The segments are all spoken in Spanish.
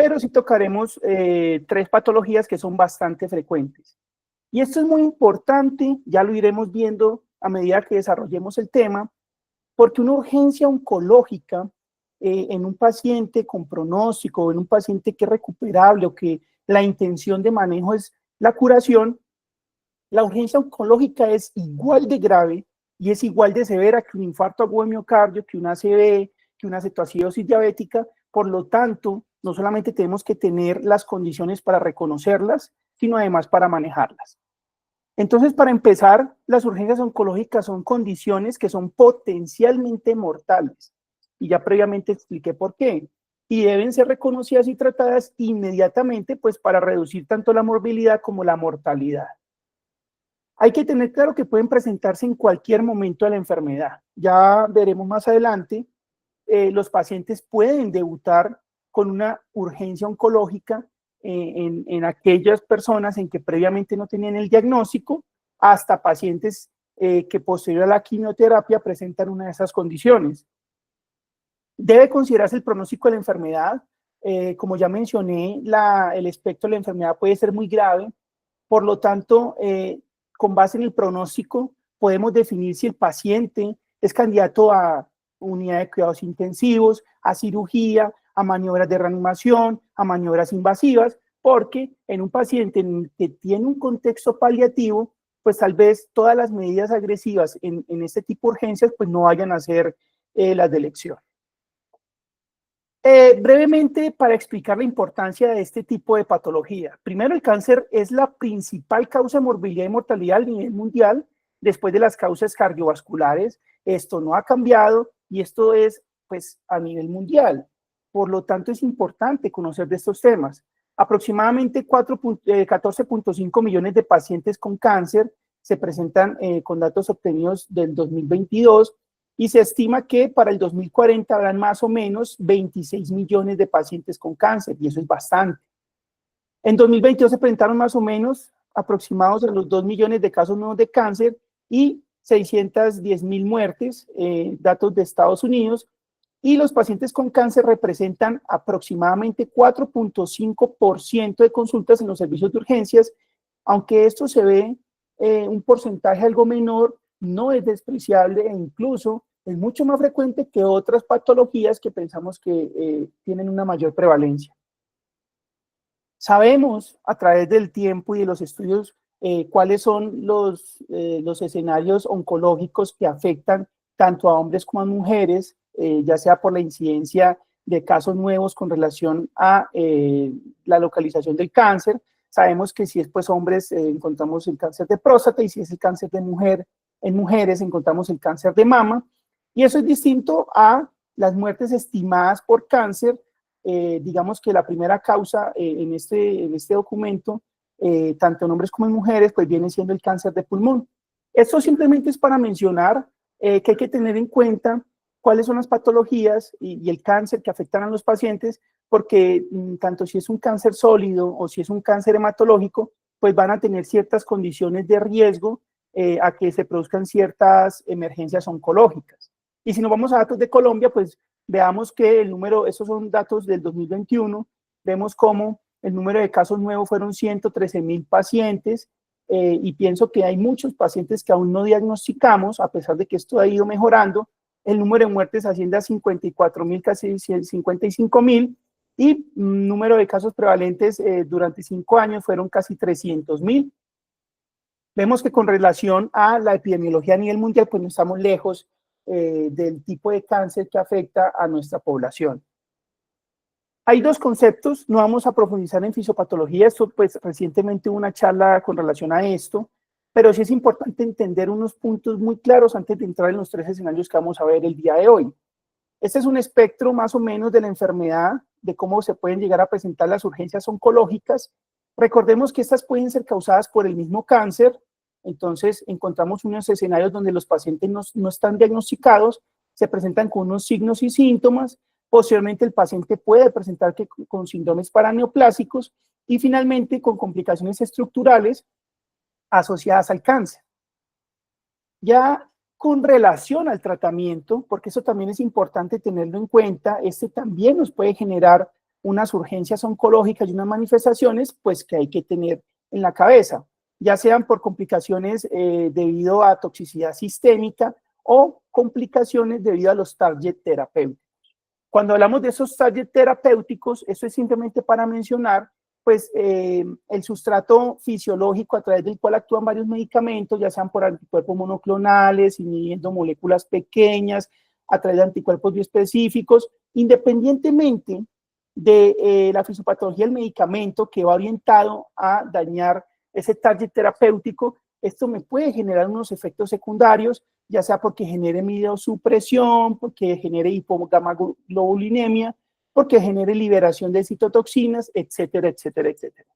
pero sí tocaremos tres patologías que son bastante frecuentes. Y esto es muy importante, ya lo iremos viendo a medida que desarrollemos el tema, porque una urgencia oncológica en un paciente con pronóstico, en un paciente que es recuperable o que la intención de manejo es la curación, la urgencia oncológica es igual de grave y es igual de severa que un infarto agudo de miocardio, que una ACV, que una cetoacidosis diabética. Por lo tanto, no solamente tenemos que tener las condiciones para reconocerlas, sino además para manejarlas. Entonces, para empezar, las urgencias oncológicas son condiciones que son potencialmente mortales. Y ya previamente expliqué por qué. Y deben ser reconocidas y tratadas inmediatamente, pues para reducir tanto la morbilidad como la mortalidad. Hay que tener claro que pueden presentarse en cualquier momento de la enfermedad. Ya veremos más adelante, los pacientes pueden debutar con una urgencia oncológica en aquellas personas en que previamente no tenían el diagnóstico, hasta pacientes que posterior a la quimioterapia presentan una de esas condiciones. Debe considerarse el pronóstico de la enfermedad. Como ya mencioné, el espectro de la enfermedad puede ser muy grave, por lo tanto, con base en el pronóstico, podemos definir si el paciente es candidato a unidad de cuidados intensivos, a cirugía, a maniobras de reanimación, a maniobras invasivas, porque en un paciente que tiene un contexto paliativo, pues tal vez todas las medidas agresivas en este tipo de urgencias pues no vayan a ser las de elección. Brevemente, para explicar la importancia de este tipo de patología. Primero, el cáncer es la principal causa de morbilidad y mortalidad a nivel mundial, después de las causas cardiovasculares. Esto no ha cambiado y esto es, pues, a nivel mundial. Por lo tanto, es importante conocer de estos temas. Aproximadamente 14.5 millones de pacientes con cáncer se presentan con datos obtenidos del 2022, y se estima que para el 2040 habrán más o menos 26 millones de pacientes con cáncer, y eso es bastante. En 2022 se presentaron más o menos aproximados a los 2 millones de casos nuevos de cáncer y 610.000 muertes, datos de Estados Unidos, y los pacientes con cáncer representan aproximadamente 4.5% de consultas en los servicios de urgencias. Aunque esto se ve un porcentaje algo menor, no es despreciable e incluso es mucho más frecuente que otras patologías que pensamos que tienen una mayor prevalencia. Sabemos a través del tiempo y de los estudios cuáles son los escenarios oncológicos que afectan tanto a hombres como a mujeres, ya sea por la incidencia de casos nuevos con relación a la localización del cáncer. Sabemos que si es pues hombres encontramos el cáncer de próstata, y si es el cáncer de mujer, en mujeres encontramos el cáncer de mama, y eso es distinto a las muertes estimadas por cáncer. Digamos que la primera causa en este documento, tanto en hombres como en mujeres, pues viene siendo el cáncer de pulmón. Esto simplemente es para mencionar que hay que tener en cuenta cuáles son las patologías y el cáncer que afectan a los pacientes, porque tanto si es un cáncer sólido o si es un cáncer hematológico, pues van a tener ciertas condiciones de riesgo a que se produzcan ciertas emergencias oncológicas. Y si nos vamos a datos de Colombia, pues veamos que el número, estos son datos del 2021, vemos cómo el número de casos nuevos fueron 113.000 pacientes, y pienso que hay muchos pacientes que aún no diagnosticamos, a pesar de que esto ha ido mejorando. El número de muertes asciende a 54.000, casi 55.000, y número de casos prevalentes durante 5 años fueron casi 300.000. Vemos que con relación a la epidemiología a nivel mundial, pues no estamos lejos del tipo de cáncer que afecta a nuestra población. Hay dos conceptos, no vamos a profundizar en fisiopatología, esto pues recientemente hubo una charla con relación a esto, pero sí es importante entender unos puntos muy claros antes de entrar en los 3 escenarios que vamos a ver el día de hoy. Este es un espectro más o menos de la enfermedad, de cómo se pueden llegar a presentar las urgencias oncológicas. Recordemos que estas pueden ser causadas por el mismo cáncer. Entonces encontramos unos escenarios donde los pacientes no están diagnosticados, se presentan con unos signos y síntomas. Posteriormente el paciente puede presentar con síndromes paraneoplásicos y finalmente con complicaciones estructurales asociadas al cáncer. Ya con relación al tratamiento, porque eso también es importante tenerlo en cuenta, este también nos puede generar unas urgencias oncológicas y unas manifestaciones, pues que hay que tener en la cabeza, ya sean por complicaciones debido a toxicidad sistémica o complicaciones debido a los target terapéuticos. Cuando hablamos de esos target terapéuticos, eso es simplemente para mencionar pues el sustrato fisiológico a través del cual actúan varios medicamentos, ya sean por anticuerpos monoclonales, inhibiendo moléculas pequeñas, a través de anticuerpos bioespecíficos, independientemente de la fisiopatología del medicamento que va orientado a dañar ese target terapéutico, esto me puede generar unos efectos secundarios, ya sea porque genere midosupresión, porque genere hipogamaglobulinemia, porque genere liberación de citotoxinas, etcétera, etcétera, etcétera.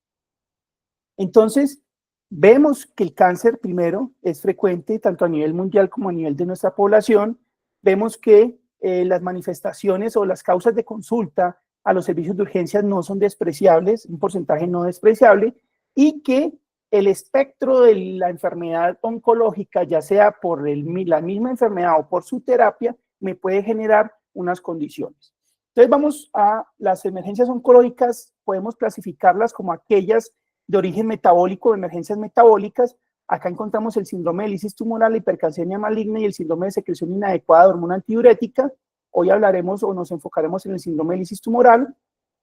Entonces, vemos que el cáncer, primero, es frecuente tanto a nivel mundial como a nivel de nuestra población. Vemos que las manifestaciones o las causas de consulta a los servicios de urgencias no son despreciables, un porcentaje no despreciable, y que el espectro de la enfermedad oncológica, ya sea por la misma enfermedad o por su terapia, me puede generar unas condiciones. Entonces vamos a las emergencias oncológicas, podemos clasificarlas como aquellas de origen metabólico, emergencias metabólicas. Acá encontramos el síndrome de lisis tumoral, la hipercalcemia maligna y el síndrome de secreción inadecuada de hormona antidiurética. Hoy hablaremos o nos enfocaremos en el síndrome de lisis tumoral.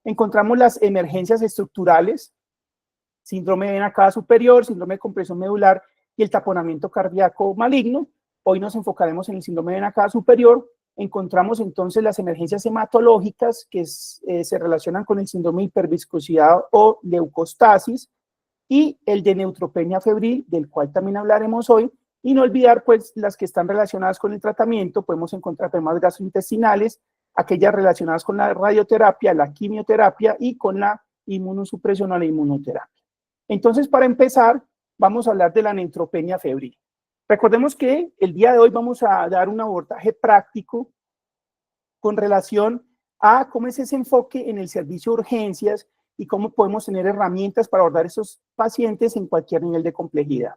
Encontramos las emergencias estructurales, síndrome de vena cava superior, síndrome de compresión medular y el taponamiento cardíaco maligno. Hoy nos enfocaremos en el síndrome de vena cava superior. Encontramos entonces las emergencias hematológicas que se relacionan con el síndrome de hiperviscosidad o leucostasis y el de neutropenia febril, del cual también hablaremos hoy, y no olvidar pues las que están relacionadas con el tratamiento. Podemos encontrar enfermedades gastrointestinales, aquellas relacionadas con la radioterapia, la quimioterapia y con la inmunosupresión o la inmunoterapia. Entonces, para empezar, vamos a hablar de la neutropenia febril. Recordemos que el día de hoy vamos a dar un abordaje práctico con relación a cómo es ese enfoque en el servicio de urgencias y cómo podemos tener herramientas para abordar esos pacientes en cualquier nivel de complejidad.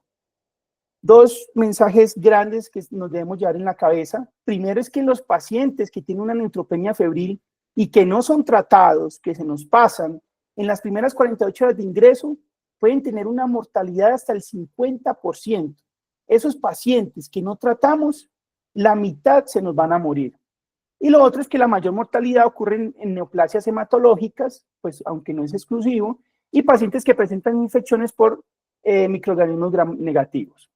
Dos mensajes grandes que nos debemos llevar en la cabeza. Primero es que los pacientes que tienen una neutropenia febril y que no son tratados, que se nos pasan, en las primeras 48 horas de ingreso pueden tener una mortalidad hasta el 50%. Esos pacientes que no tratamos, la mitad se nos van a morir. Y lo otro es que la mayor mortalidad ocurre en neoplasias hematológicas, pues aunque no es exclusivo, y pacientes que presentan infecciones por microorganismos gram negativos.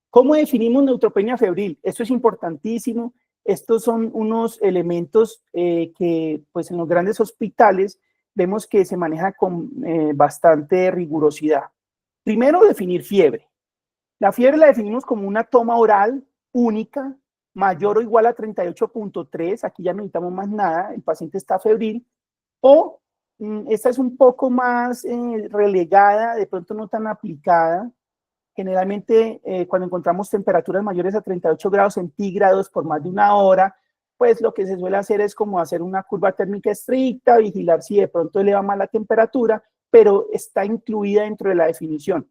¿Cómo definimos neutropenia febril? Esto es importantísimo. Estos son unos elementos que pues en los grandes hospitales vemos que se maneja con bastante rigurosidad. Primero, definir fiebre. La fiebre la definimos como una toma oral única, mayor o igual a 38.3, aquí ya no necesitamos más nada, el paciente está febril, o esta es un poco más relegada, de pronto no tan aplicada. Generalmente cuando encontramos temperaturas mayores a 38 grados centígrados por más de una hora, pues lo que se suele hacer es como hacer una curva térmica estricta, vigilar si de pronto eleva más la temperatura, pero está incluida dentro de la definición.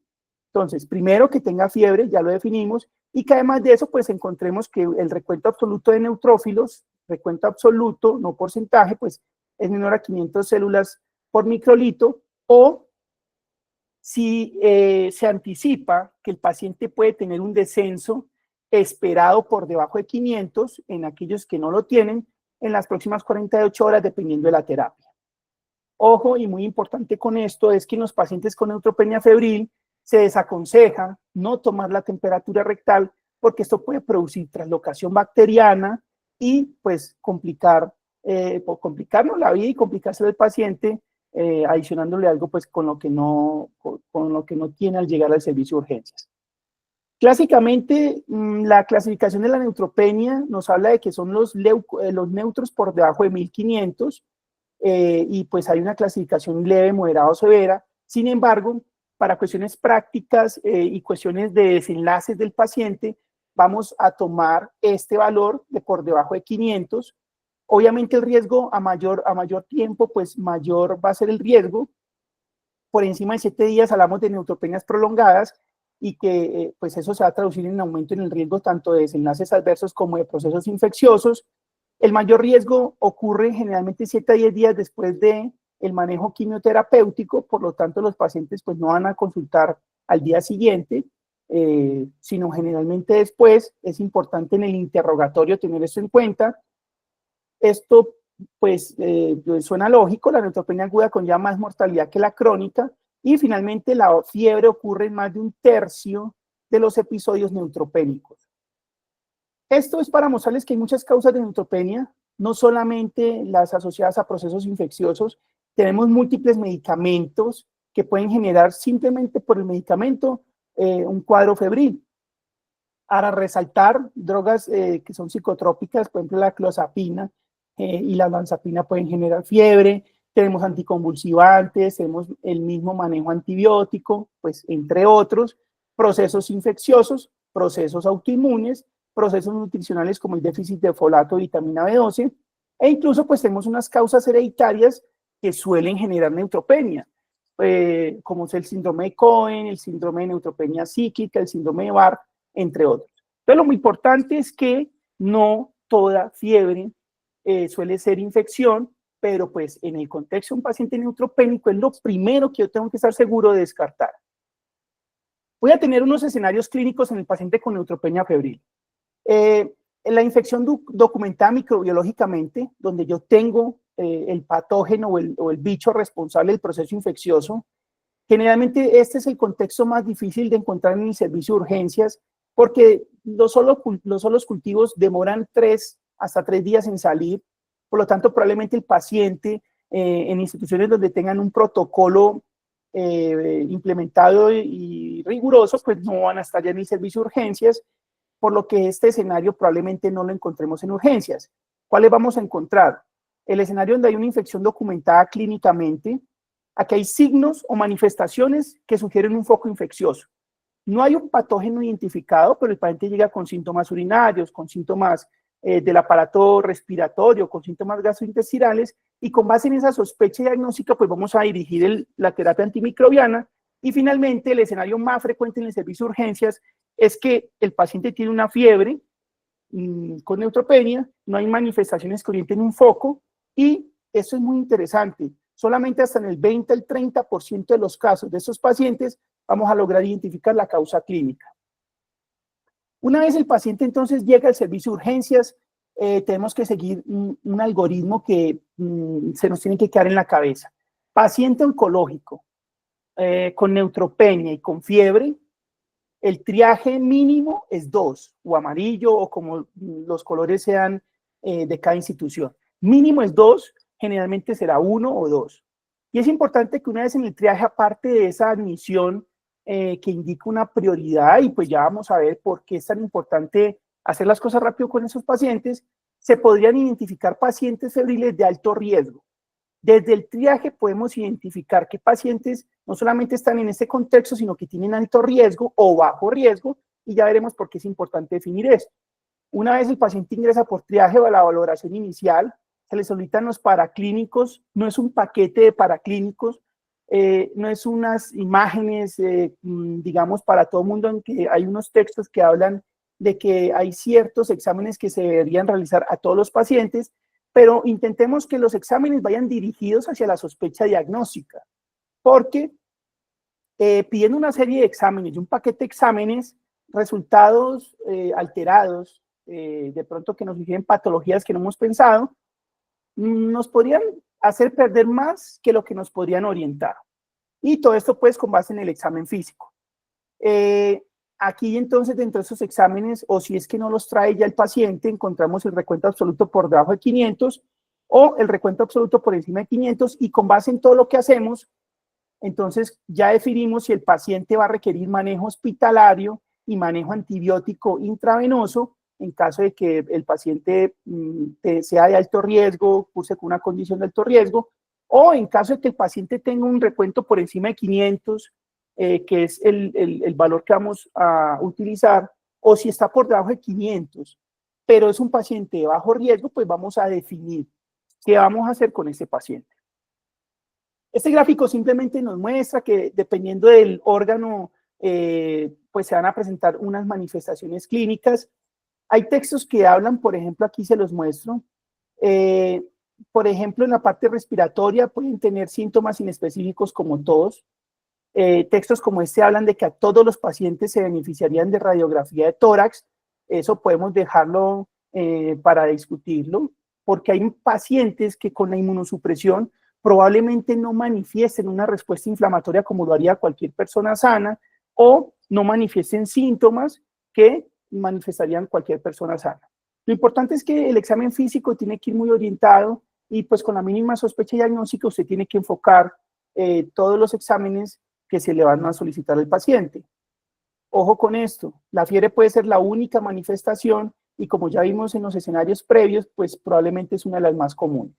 Entonces, primero que tenga fiebre, ya lo definimos, y que además de eso, pues encontremos que el recuento absoluto de neutrófilos, recuento absoluto, no porcentaje, pues es menor a 500 células por microlitro, o si se anticipa que el paciente puede tener un descenso esperado por debajo de 500 en aquellos que no lo tienen en las próximas 48 horas, dependiendo de la terapia. Ojo, y muy importante con esto, es que en los pacientes con neutropenia febril se desaconseja no tomar la temperatura rectal porque esto puede producir traslocación bacteriana y pues complicarnos la vida y complicarse al paciente, adicionándole algo pues con lo que no tiene al llegar al servicio de urgencias. Clásicamente, la clasificación de la neutropenia nos habla de que son los neutros por debajo de 1500 y pues hay una clasificación leve, moderada o severa. Sin embargo, para cuestiones prácticas y cuestiones de desenlaces del paciente, vamos a tomar este valor de por debajo de 500. Obviamente el riesgo a mayor tiempo, pues mayor va a ser el riesgo. Por encima de 7 días hablamos de neutropenias prolongadas y que pues eso se va a traducir en aumento en el riesgo tanto de desenlaces adversos como de procesos infecciosos. El mayor riesgo ocurre generalmente 7 a 10 días después de el manejo quimioterapéutico, por lo tanto los pacientes pues no van a consultar al día siguiente, sino generalmente después. Es importante en el interrogatorio tener eso en cuenta. Esto pues suena lógico, la neutropenia aguda conlleva más mortalidad que la crónica, y finalmente la fiebre ocurre en más de 1/3 de los episodios neutropénicos. Esto es para mostrarles que hay muchas causas de neutropenia, no solamente las asociadas a procesos infecciosos. Tenemos múltiples medicamentos que pueden generar simplemente por el medicamento un cuadro febril. Para resaltar, drogas que son psicotrópicas, por ejemplo la clozapina y la olanzapina pueden generar fiebre. Tenemos anticonvulsivantes, tenemos el mismo manejo antibiótico, pues entre otros, procesos infecciosos, procesos autoinmunes, procesos nutricionales como el déficit de folato, vitamina B12, e incluso pues tenemos unas causas hereditarias que suelen generar neutropenia, como es el síndrome de Cohen, el síndrome de neutropenia psíquica, el síndrome de Barr, entre otros. Entonces lo muy importante es que no toda fiebre suele ser infección, pero pues en el contexto de un paciente neutropénico es lo primero que yo tengo que estar seguro de descartar. Voy a tener unos escenarios clínicos en el paciente con neutropenia febril. La infección documentada microbiológicamente, donde yo tengo el patógeno o el bicho responsable del proceso infeccioso. Generalmente este es el contexto más difícil de encontrar en el servicio de urgencias, porque los solos cultivos demoran 3 hasta 3 días en salir. Por lo tanto, probablemente el paciente en instituciones donde tengan un protocolo implementado y riguroso, pues no van a estar ya en el servicio de urgencias, por lo que este escenario probablemente no lo encontremos en urgencias. ¿Cuáles vamos a encontrar? El escenario donde hay una infección documentada clínicamente. Aquí hay signos o manifestaciones que sugieren un foco infeccioso. No hay un patógeno identificado, pero el paciente llega con síntomas urinarios, con síntomas del aparato respiratorio, con síntomas gastrointestinales, y con base en esa sospecha diagnóstica, pues vamos a dirigir la terapia antimicrobiana. Y finalmente, el escenario más frecuente en el servicio de urgencias es que el paciente tiene una fiebre con neutropenia, no hay manifestaciones que orienten un foco, y eso es muy interesante. Solamente hasta en el 20 al 30% de los casos de estos pacientes vamos a lograr identificar la causa clínica. Una vez el paciente entonces llega al servicio de urgencias, tenemos que seguir un algoritmo que se nos tiene que quedar en la cabeza. Paciente oncológico con neutropenia y con fiebre, el triaje mínimo es 2, o amarillo, o como los colores sean de cada institución. Mínimo es 2, generalmente será 1 o 2. Y es importante que una vez en el triaje, aparte de esa admisión que indica una prioridad, y pues ya vamos a ver por qué es tan importante hacer las cosas rápido con esos pacientes, se podrían identificar pacientes febriles de alto riesgo. Desde el triaje podemos identificar qué pacientes no solamente están en este contexto, sino que tienen alto riesgo o bajo riesgo, y ya veremos por qué es importante definir esto. Una vez el paciente ingresa por triaje o a la valoración inicial, se le solicitan los paraclínicos. No es un paquete de paraclínicos, no es unas imágenes, digamos, para todo el mundo, en que hay unos textos que hablan de que hay ciertos exámenes que se deberían realizar a todos los pacientes, pero intentemos que los exámenes vayan dirigidos hacia la sospecha diagnóstica, porque pidiendo una serie de exámenes y un paquete de exámenes, resultados alterados, de pronto que nos sugieren patologías que no hemos pensado, nos podrían hacer perder más que lo que nos podrían orientar. Y todo esto pues con base en el examen físico. Aquí entonces dentro de esos exámenes, o si es que no los trae ya el paciente, encontramos el recuento absoluto por debajo de 500 o el recuento absoluto por encima de 500, y con base en todo lo que hacemos, entonces ya definimos si el paciente va a requerir manejo hospitalario y manejo antibiótico intravenoso en caso de que el paciente sea de alto riesgo, curse con una condición de alto riesgo, o en caso de que el paciente tenga un recuento por encima de 500, que es el valor que vamos a utilizar, o si está por debajo de 500, pero es un paciente de bajo riesgo, pues vamos a definir qué vamos a hacer con ese paciente. Este gráfico simplemente nos muestra que dependiendo del órgano, pues se van a presentar unas manifestaciones clínicas. Hay textos que hablan, por ejemplo, aquí se los muestro, Por ejemplo, en la parte respiratoria pueden tener síntomas inespecíficos como tos. Textos como este hablan de que a todos los pacientes se beneficiarían de radiografía de tórax. Eso podemos dejarlo para discutirlo, porque hay pacientes que con la inmunosupresión probablemente no manifiesten una respuesta inflamatoria como lo haría cualquier persona sana, o no manifiesten síntomas que manifestarían cualquier persona sana. Lo importante es que el examen físico tiene que ir muy orientado y pues con la mínima sospecha diagnóstica usted tiene que enfocar todos los exámenes que se le van a solicitar al paciente. Ojo con esto, la fiebre puede ser la única manifestación y como ya vimos en los escenarios previos, pues probablemente es una de las más comunes.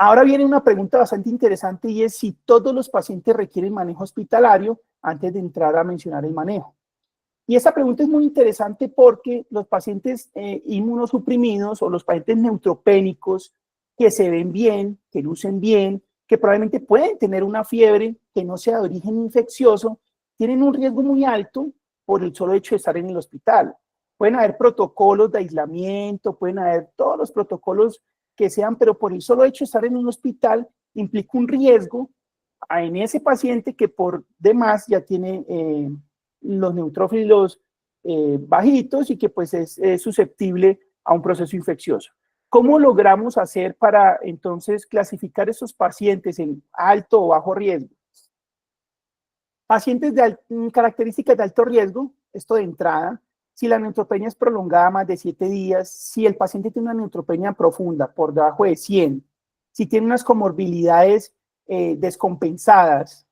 Ahora viene una pregunta bastante interesante y es si todos los pacientes requieren manejo hospitalario antes de entrar a mencionar el manejo. Y esta pregunta es muy interesante porque los pacientes inmunosuprimidos o los pacientes neutropénicos que se ven bien, que lucen bien, que probablemente pueden tener una fiebre que no sea de origen infeccioso, tienen un riesgo muy alto por el solo hecho de estar en el hospital. Pueden haber protocolos de aislamiento, pueden haber todos los protocolos que sean, pero por el solo hecho de estar en un hospital implica un riesgo en ese paciente que por demás ya tiene los neutrófilos bajitos y que pues es susceptible a un proceso infeccioso. ¿Cómo logramos hacer para entonces clasificar esos pacientes en alto o bajo riesgo? Pacientes de características de alto riesgo, esto de entrada, si la neutropenia es prolongada más de 7 días, si el paciente tiene una neutropenia profunda por debajo de 100, si tiene unas comorbilidades descompensadas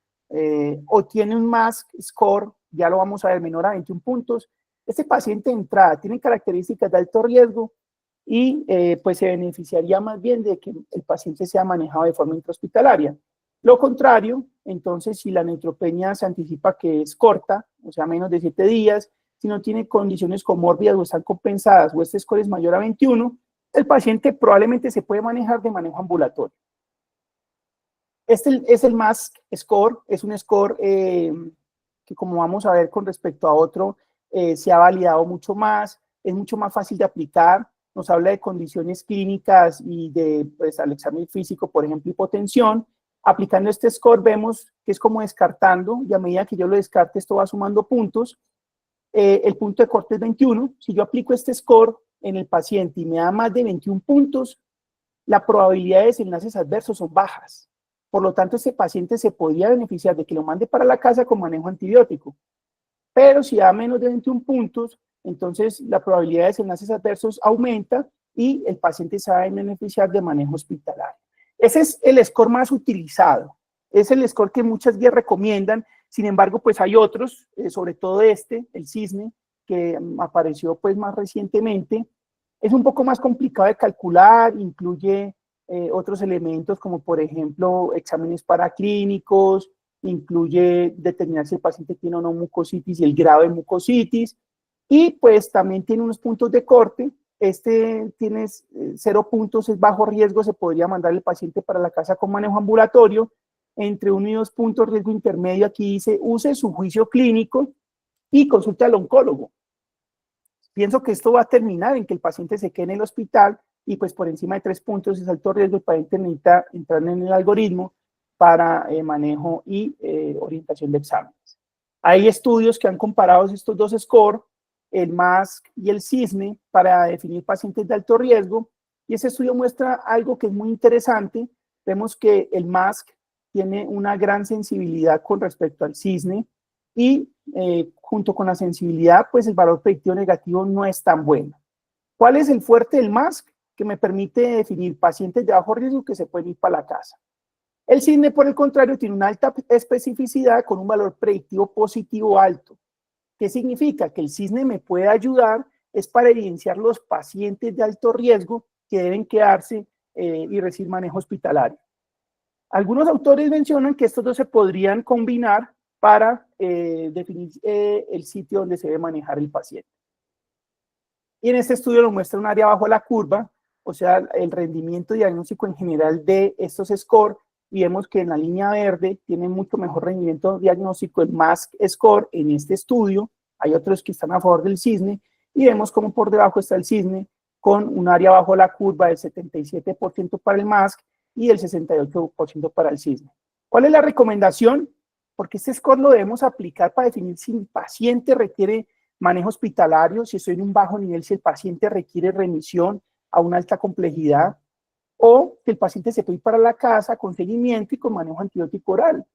o tiene un MASC score, ya lo vamos a ver, menor a 21 puntos, este paciente de entrada tiene características de alto riesgo y pues se beneficiaría más bien de que el paciente sea manejado de forma intrahospitalaria. Lo contrario, entonces, si la neutropenia se anticipa que es corta, o sea, menos de 7 días, si no tiene condiciones comórbidas o están compensadas o este score es mayor a 21, el paciente probablemente se puede manejar de manejo ambulatorio. Este es el MASC score, es un score que como vamos a ver con respecto a otro, se ha validado mucho más, es mucho más fácil de aplicar, nos habla de condiciones clínicas y de, pues, al examen físico, por ejemplo, hipotensión. Aplicando este score vemos que es como descartando, y a medida que yo lo descarte, esto va sumando puntos. El punto de corte es 21. Si yo aplico este score en el paciente y me da más de 21 puntos, la probabilidad de desenlaces adversos son bajas. Por lo tanto, este paciente se podría beneficiar de que lo mande para la casa con manejo antibiótico. Pero si da menos de 21 puntos, entonces la probabilidad de desenlaces adversos aumenta y el paciente se va a beneficiar de manejo hospitalario. Ese es el score más utilizado, es el score que muchas guías recomiendan. Sin embargo, pues hay otros, sobre todo este, el CISNE, que apareció pues más recientemente. Es un poco más complicado de calcular, incluye otros elementos como por ejemplo exámenes paraclínicos, incluye determinar si el paciente tiene o no mucositis y el grado de mucositis, y pues también tiene unos puntos de corte. Este tiene 0 puntos, es bajo riesgo, se podría mandar el paciente para la casa con manejo ambulatorio. Entre 1 y 2 puntos, riesgo intermedio, aquí dice, use su juicio clínico y consulte al oncólogo. Pienso que esto va a terminar en que el paciente se quede en el hospital y pues por encima de 3 puntos es alto riesgo, el paciente necesita entrar en el algoritmo para manejo y orientación de exámenes. Hay estudios que han comparado estos dos scores, el MASC y el CISNE, para definir pacientes de alto riesgo, y ese estudio muestra algo que es muy interesante. Vemos que el MASC tiene una gran sensibilidad con respecto al CISNE y junto con la sensibilidad, pues el valor predictivo negativo no es tan bueno. ¿Cuál es el fuerte del MASC? Que me permite definir pacientes de bajo riesgo que se pueden ir para la casa. El CISNE, por el contrario, tiene una alta especificidad con un valor predictivo positivo alto. ¿Qué significa? Que el CISNE me puede ayudar es para evidenciar los pacientes de alto riesgo que deben quedarse y recibir manejo hospitalario. Algunos autores mencionan que estos dos se podrían combinar para definir el sitio donde se debe manejar el paciente. Y en este estudio lo muestra un área bajo la curva, o sea, el rendimiento diagnóstico en general de estos scores, y vemos que en la línea verde tiene mucho mejor rendimiento diagnóstico el MASC score en este estudio. Hay otros que están a favor del CISNE, y vemos como por debajo está el CISNE, con un área bajo la curva del 77% para el MASC y del 68% para el CISNE. ¿Cuál es la recomendación? Porque este score lo debemos aplicar para definir si el paciente requiere manejo hospitalario, si estoy en un bajo nivel, si el paciente requiere remisión a una alta complejidad, o que el paciente se puede ir para la casa con seguimiento y con manejo antibiótico oral.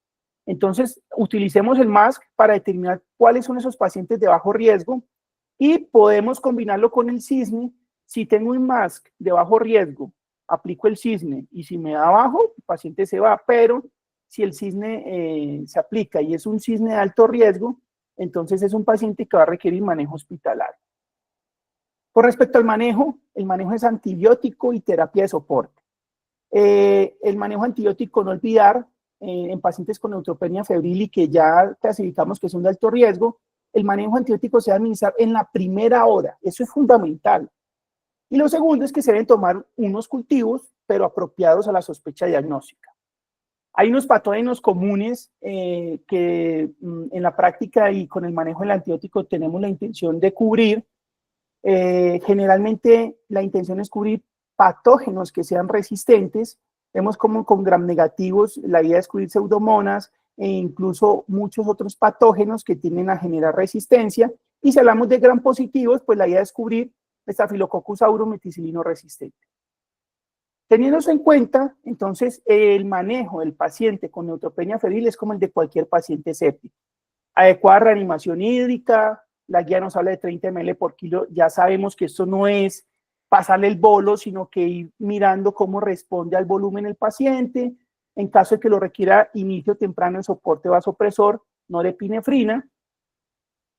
Entonces, utilicemos el MASC para determinar cuáles son esos pacientes de bajo riesgo y podemos combinarlo con el CISNE. Si tengo un MASC de bajo riesgo, aplico el CISNE y si me da bajo, el paciente se va, pero si el CISNE se aplica y es un CISNE de alto riesgo, entonces es un paciente que va a requerir manejo hospitalario. Con respecto al manejo, el manejo es antibiótico y terapia de soporte. El manejo antibiótico, no olvidar, en pacientes con neutropenia febril y que ya clasificamos que son de alto riesgo, el manejo antibiótico se debe administrar en la primera hora, eso es fundamental. Y lo segundo es que se deben tomar unos cultivos, pero apropiados a la sospecha diagnóstica. Hay unos patógenos comunes que en la práctica y con el manejo del antibiótico tenemos la intención de cubrir. Generalmente la intención es cubrir patógenos que sean resistentes. Vemos como con gram negativos la idea es cubrir pseudomonas e incluso muchos otros patógenos que tienden a generar resistencia. Y si hablamos de gram positivos, pues la idea es cubrir Staphylococcus aureus meticilino resistente. Teniendo eso en cuenta, entonces el manejo del paciente con neutropenia febril es como el de cualquier paciente séptico. Adecuada reanimación hídrica, la guía nos habla de 30 ml por kilo, ya sabemos que esto no es pasarle el bolo, sino que ir mirando cómo responde al volumen el paciente. En caso de que lo requiera, inicio temprano de soporte vasopresor, norepinefrina,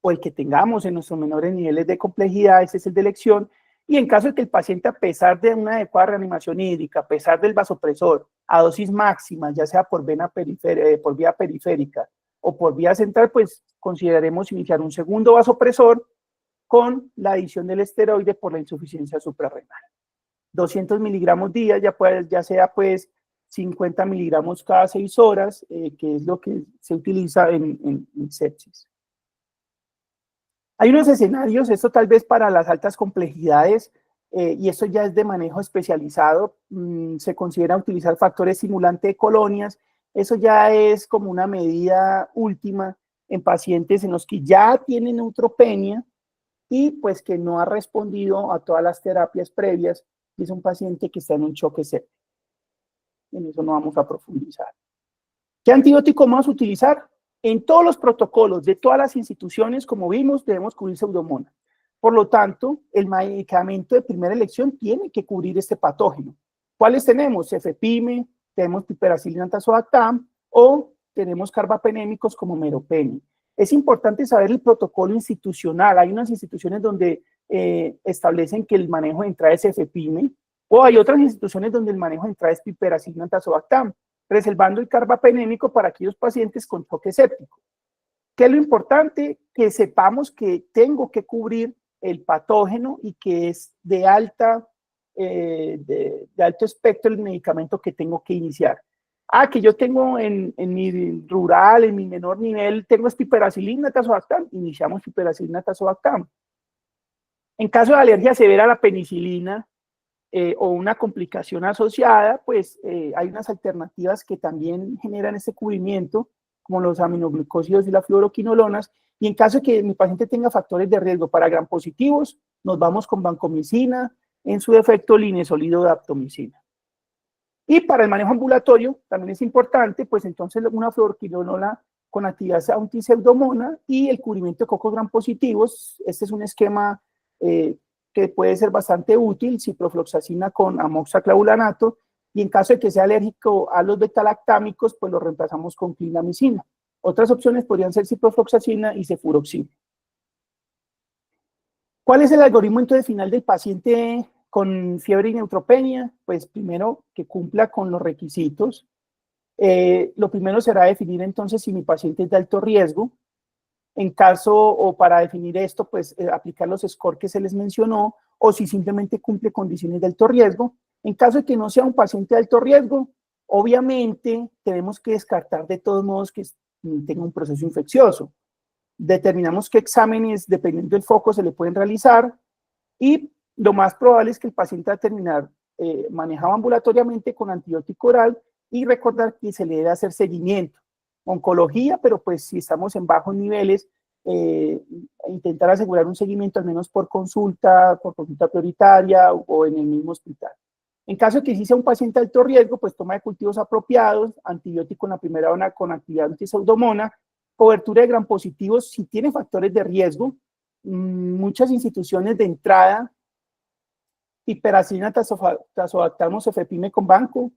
o el que tengamos en nuestros menores niveles de complejidad, ese es el de elección. Y en caso de que el paciente, a pesar de una adecuada reanimación hídrica, a pesar del vasopresor, a dosis máxima, ya sea por vía periférica o por vía central, pues consideraremos iniciar un segundo vasopresor con la adición del esteroide por la insuficiencia suprarrenal. 200 miligramos día, ya sea pues 50 miligramos cada 6 horas, que es lo que se utiliza en sepsis. Hay unos escenarios, esto tal vez para las altas complejidades, y esto ya es de manejo especializado, se considera utilizar factores simulantes de colonias, eso ya es como una medida última en pacientes en los que ya tienen neutropenia y pues que no ha respondido a todas las terapias previas, y es un paciente que está en un choque séptico. En eso no vamos a profundizar. ¿Qué antibiótico vamos a utilizar? En todos los protocolos de todas las instituciones, como vimos, debemos cubrir pseudomonas. Por lo tanto, el medicamento de primera elección tiene que cubrir este patógeno. ¿Cuáles tenemos? Cefepime, tenemos piperacillina tazobactam o tenemos carbapenémicos como meropenem. Es importante saber el protocolo institucional. Hay unas instituciones donde establecen que el manejo de entrada es cefepime, o hay otras instituciones donde el manejo de entrada es piperacillina tazobactam, reservando el carbapenémico para aquellos pacientes con choque séptico. ¿Qué es lo importante? Que sepamos que tengo que cubrir el patógeno y que es de alto espectro el medicamento que tengo que iniciar. Que yo tengo en mi rural, en mi menor nivel, tengo piperacillina tazobactam, iniciamos piperacillina tazobactam. En caso de alergia severa a la penicilina, o una complicación asociada, pues hay unas alternativas que también generan este cubrimiento, como los aminoglucósidos y las fluoroquinolonas, y en caso de que mi paciente tenga factores de riesgo para gram positivos, nos vamos con vancomicina, en su defecto linezolid daptomicina. Y para el manejo ambulatorio, también es importante, pues entonces una fluoroquinolona con actividad antipseudomona y el cubrimiento de cocos gram positivos. Este es un esquema que puede ser bastante útil, ciprofloxacina con amoxiclavulanato, y en caso de que sea alérgico a los betalactámicos, pues lo reemplazamos con clindamicina. Otras opciones podrían ser ciprofloxacina y cefuroxima. ¿Cuál es el algoritmo entonces final del paciente con fiebre y neutropenia? Pues primero que cumpla con los requisitos. Lo primero será definir entonces si mi paciente es de alto riesgo. En caso, o para definir esto, pues aplicar los scores que se les mencionó, o si simplemente cumple condiciones de alto riesgo. En caso de que no sea un paciente de alto riesgo, obviamente tenemos que descartar de todos modos que tenga un proceso infeccioso. Determinamos qué exámenes, dependiendo del foco, se le pueden realizar y lo más probable es que el paciente va a terminar manejado ambulatoriamente con antibiótico oral, y recordar que se le debe hacer seguimiento. Oncología, pero pues si estamos en bajos niveles, intentar asegurar un seguimiento al menos por consulta prioritaria o en el mismo hospital. En caso de que sí sea un paciente de alto riesgo, pues toma de cultivos apropiados, antibiótico en la primera hora con actividad antiseudomona, cobertura de gram positivos si tiene factores de riesgo. Muchas instituciones de entrada, hiperacina, tazobactam, cefepime con banco,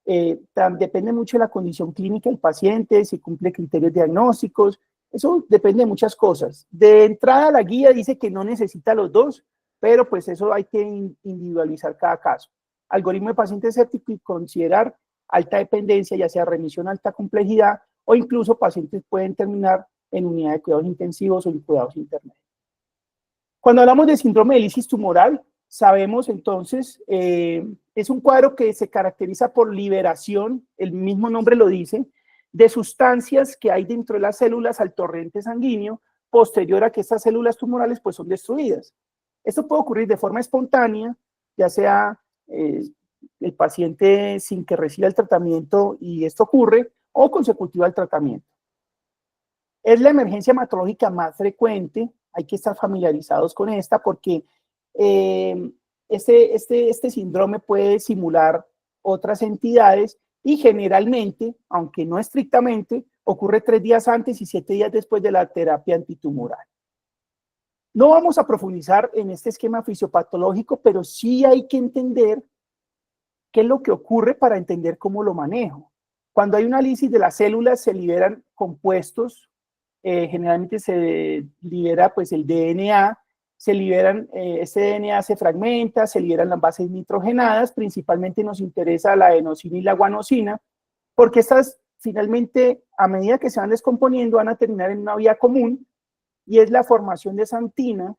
depende mucho de la condición clínica del paciente, si cumple criterios diagnósticos, eso depende de muchas cosas. De entrada la guía dice que no necesita los dos, pero pues eso hay que individualizar cada caso. Algoritmo de paciente escéptico y considerar alta dependencia, ya sea remisión alta complejidad, o incluso pacientes pueden terminar en unidad de cuidados intensivos o en cuidados intermedios. Cuando hablamos de síndrome de lisis tumoral, sabemos entonces, es un cuadro que se caracteriza por liberación, el mismo nombre lo dice, de sustancias que hay dentro de las células al torrente sanguíneo, posterior a que estas células tumorales pues son destruidas. Esto puede ocurrir de forma espontánea, ya sea el paciente sin que reciba el tratamiento y esto ocurre, o consecutiva al tratamiento. Es la emergencia hematológica más frecuente, hay que estar familiarizados con esta porque este síndrome puede simular otras entidades y generalmente, aunque no estrictamente, ocurre 3 días antes y 7 días después de la terapia antitumoral. No vamos a profundizar en este esquema fisiopatológico, pero sí hay que entender qué es lo que ocurre para entender cómo lo manejo. Cuando hay una lisis de las células se liberan compuestos, generalmente se libera pues el DNA, se liberan, este DNA se fragmenta, se liberan las bases nitrogenadas, principalmente nos interesa la adenosina y la guanosina, porque estas finalmente a medida que se van descomponiendo van a terminar en una vía común y es la formación de santina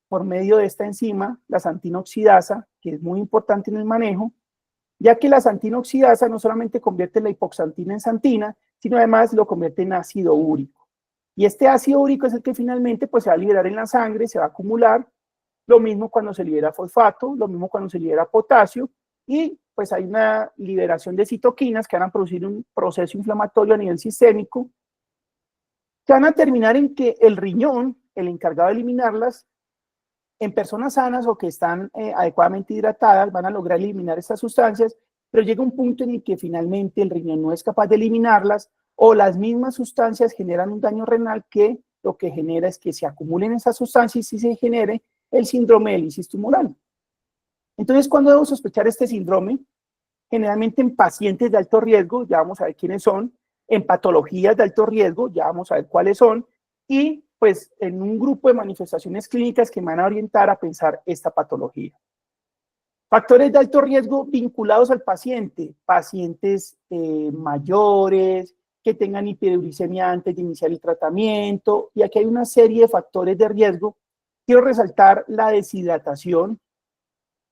por medio de esta enzima, la santina oxidasa, que es muy importante en el manejo, ya que la santina oxidasa no solamente convierte la hipoxantina en santina, sino además lo convierte en ácido úrico. Y este ácido úrico es el que finalmente pues, se va a liberar en la sangre, se va a acumular, lo mismo cuando se libera fosfato, lo mismo cuando se libera potasio, y pues hay una liberación de citoquinas que van a producir un proceso inflamatorio a nivel sistémico, que van a terminar en que el riñón, el encargado de eliminarlas, en personas sanas o que están adecuadamente hidratadas, van a lograr eliminar estas sustancias, pero llega un punto en el que finalmente el riñón no es capaz de eliminarlas o las mismas sustancias generan un daño renal que lo que genera es que se acumulen esas sustancias y se genere el síndrome de lisis tumoral. Entonces, ¿cuándo debo sospechar este síndrome? Generalmente en pacientes de alto riesgo, ya vamos a ver quiénes son, en patologías de alto riesgo, ya vamos a ver cuáles son, y pues en un grupo de manifestaciones clínicas que me van a orientar a pensar esta patología. Factores de alto riesgo vinculados al paciente, pacientes mayores, que tengan hiperuricemia antes de iniciar el tratamiento, y aquí hay una serie de factores de riesgo. Quiero resaltar la deshidratación,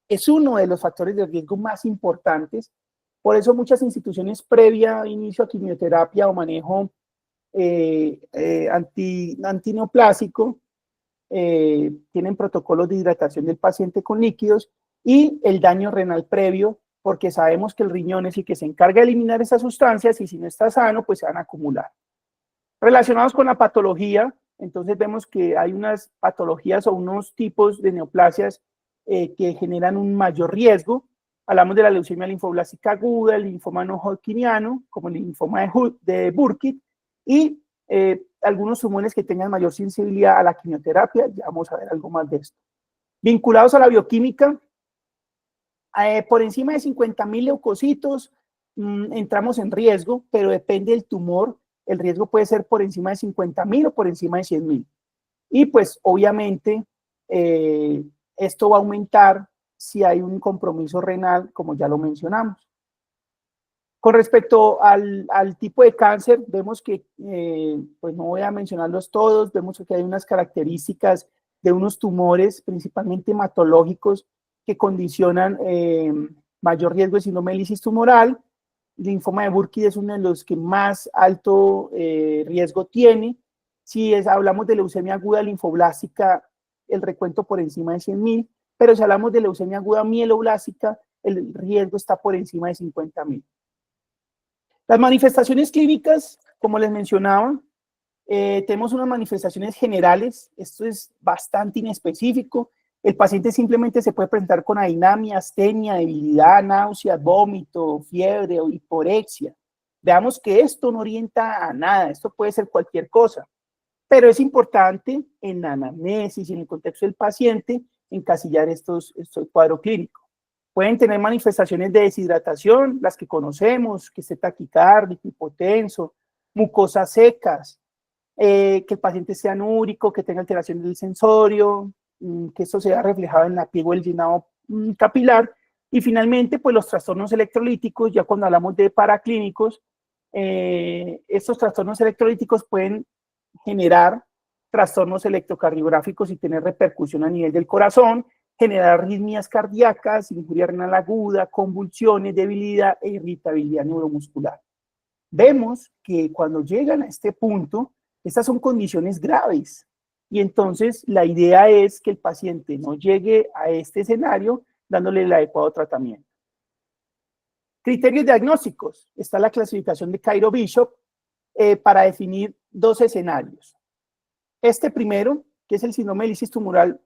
es uno de los factores de riesgo más importantes, por eso muchas instituciones previa a inicio a quimioterapia o manejo antineoplásico tienen protocolos de hidratación del paciente con líquidos y el daño renal previo, porque sabemos que el riñón es el que se encarga de eliminar esas sustancias y si no está sano, pues se van a acumular. Relacionados con la patología, entonces vemos que hay unas patologías o unos tipos de neoplasias que generan un mayor riesgo. Hablamos de la leucemia linfoblástica aguda, el linfoma no hodgkiniano, como el linfoma de Burkitt, y algunos tumores que tengan mayor sensibilidad a la quimioterapia, ya vamos a ver algo más de esto. Vinculados a la bioquímica, por encima de 50.000 leucocitos entramos en riesgo, pero depende del tumor, el riesgo puede ser por encima de 50.000 o por encima de 100.000. Y pues obviamente esto va a aumentar si hay un compromiso renal, como ya lo mencionamos. Con respecto al tipo de cáncer, vemos que, pues no voy a mencionarlos todos, vemos que hay unas características de unos tumores, principalmente hematológicos, que condicionan mayor riesgo de síndrome de lisis tumoral. El linfoma de Burkitt es uno de los que más alto riesgo tiene. Si hablamos de leucemia aguda linfoblástica, el recuento por encima de 100.000. pero si hablamos de leucemia aguda mieloblásica, el riesgo está por encima de 50.000. Las manifestaciones clínicas, como les mencionaba, tenemos unas manifestaciones generales, esto es bastante inespecífico. El paciente simplemente se puede presentar con adinamia, astenia, debilidad, náuseas, vómito, fiebre o hiporexia. Veamos que esto no orienta a nada, esto puede ser cualquier cosa, pero es importante en la anamnesis y en el contexto del paciente encasillar estos cuadros clínicos. Pueden tener manifestaciones de deshidratación, las que conocemos, que esté taquicárdico, hipotenso, mucosas secas, que el paciente sea anúrico, que tenga alteración del sensorio, que esto sea reflejado en la piel o el llenado capilar. Y finalmente, pues los trastornos electrolíticos, ya cuando hablamos de paraclínicos, estos trastornos electrolíticos pueden generar trastornos electrocardiográficos y tener repercusión a nivel del corazón, generar arritmias cardíacas, injuria renal aguda, convulsiones, debilidad e irritabilidad neuromuscular. Vemos que cuando llegan a este punto, estas son condiciones graves y entonces la idea es que el paciente no llegue a este escenario dándole el adecuado tratamiento. Criterios diagnósticos. Está la clasificación de Cairo-Bishop para definir dos escenarios. Este primero, que es el síndrome de lisis tumoral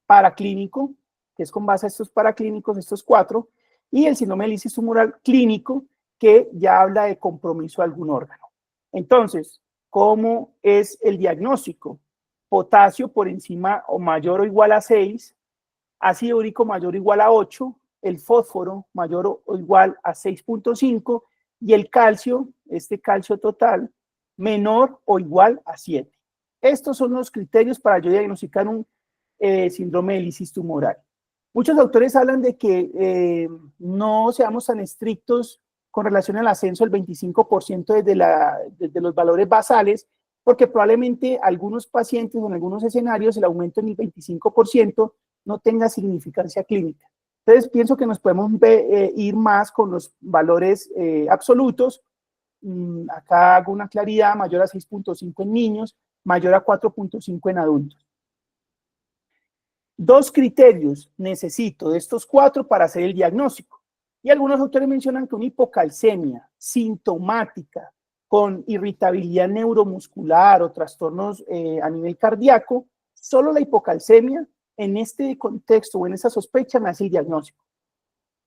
paraclínico, que es con base a estos paraclínicos, estos 4, y el síndrome de lisis tumoral clínico, que ya habla de compromiso de algún órgano. Entonces, ¿cómo es el diagnóstico? Potasio por encima o mayor o igual a 6, ácido úrico mayor o igual a 8, el fósforo mayor o igual a 6.5 y el calcio, este calcio total, menor o igual a 7. Estos son los criterios para yo diagnosticar un síndrome de lisis tumoral. Muchos autores hablan de que no seamos tan estrictos con relación al ascenso del 25% desde los valores basales, porque probablemente algunos pacientes en algunos escenarios el aumento en el 25% no tenga significancia clínica. Entonces pienso que nos podemos ir más con los valores absolutos. Acá hago una claridad: mayor a 6.5 en niños, mayor a 4.5 en adultos. Dos criterios necesito de estos 4 para hacer el diagnóstico. Y algunos autores mencionan que una hipocalcemia sintomática con irritabilidad neuromuscular o trastornos a nivel cardíaco, solo la hipocalcemia en este contexto o en esa sospecha me hace el diagnóstico.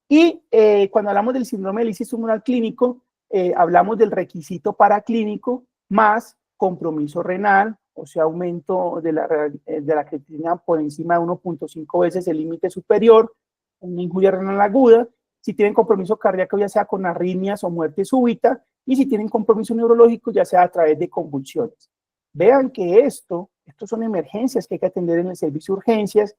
Y cuando hablamos del síndrome de lisis tumoral clínico, hablamos del requisito paraclínico más compromiso renal, o sea, aumento de la creatinina por encima de 1.5 veces el límite superior, una injuria renal aguda, si tienen compromiso cardíaco ya sea con arritmias o muerte súbita, y si tienen compromiso neurológico ya sea a través de convulsiones. Vean que estos son emergencias que hay que atender en el servicio de urgencias,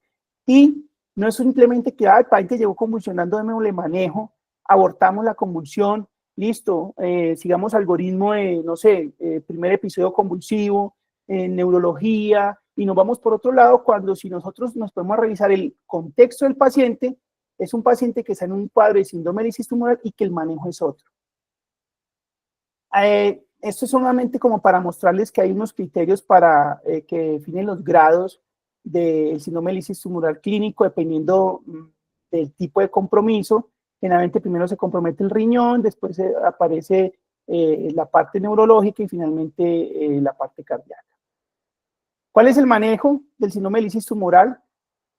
y no es simplemente que el paciente llegó convulsionando, le manejo, abortamos la convulsión, listo, sigamos algoritmo de, no sé, primer episodio convulsivo, neurología, y nos vamos por otro lado cuando si nosotros nos podemos revisar el contexto del paciente, es un paciente que está en un cuadro de síndrome de lisis tumoral y que el manejo es otro. Esto es solamente como para mostrarles que hay unos criterios para que definen los grados del síndrome de lisis tumoral clínico dependiendo del tipo de compromiso. Generalmente primero se compromete el riñón, después aparece la parte neurológica y finalmente la parte cardíaca. ¿Cuál es el manejo del síndrome de lisis tumoral?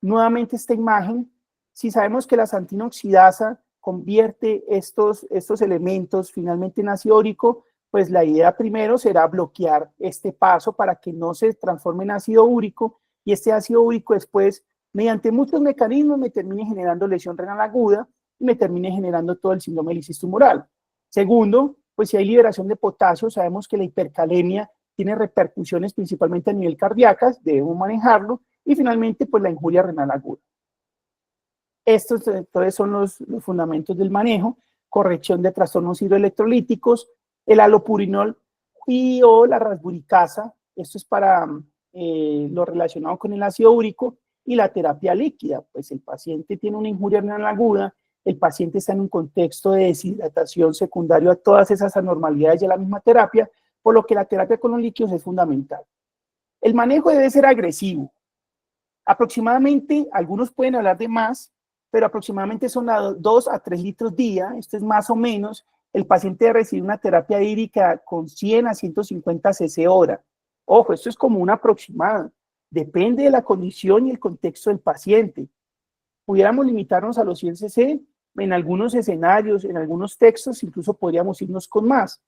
Nuevamente esta imagen. Si sabemos que la xantina oxidasa convierte estos elementos finalmente en ácido úrico, pues la idea primero será bloquear este paso para que no se transforme en ácido úrico, y este ácido úrico después, mediante muchos mecanismos, me termine generando lesión renal aguda y me termine generando todo el síndrome de lisis tumoral. Segundo, pues si hay liberación de potasio, sabemos que la hipercalemia tiene repercusiones principalmente a nivel cardíacas, debemos manejarlo, y finalmente pues la injuria renal aguda. Estos entonces son los fundamentos del manejo: corrección de trastornos hidroelectrolíticos, el alopurinol y o la rasburicasa, esto es para lo relacionado con el ácido úrico, y la terapia líquida, pues el paciente tiene una injuria renal aguda, el paciente está en un contexto de deshidratación secundario a todas esas anormalidades de la misma terapia, por lo que la terapia con los líquidos es fundamental. El manejo debe ser agresivo. Aproximadamente, algunos pueden hablar de más, pero aproximadamente son 2 a 3 litros día, esto es más o menos, el paciente debe recibir una terapia hídrica con 100 a 150 cc hora. Ojo, esto es como un aproximado, depende de la condición y el contexto del paciente. Pudiéramos limitarnos a los 100 cc, en algunos escenarios, en algunos textos, incluso podríamos irnos con más.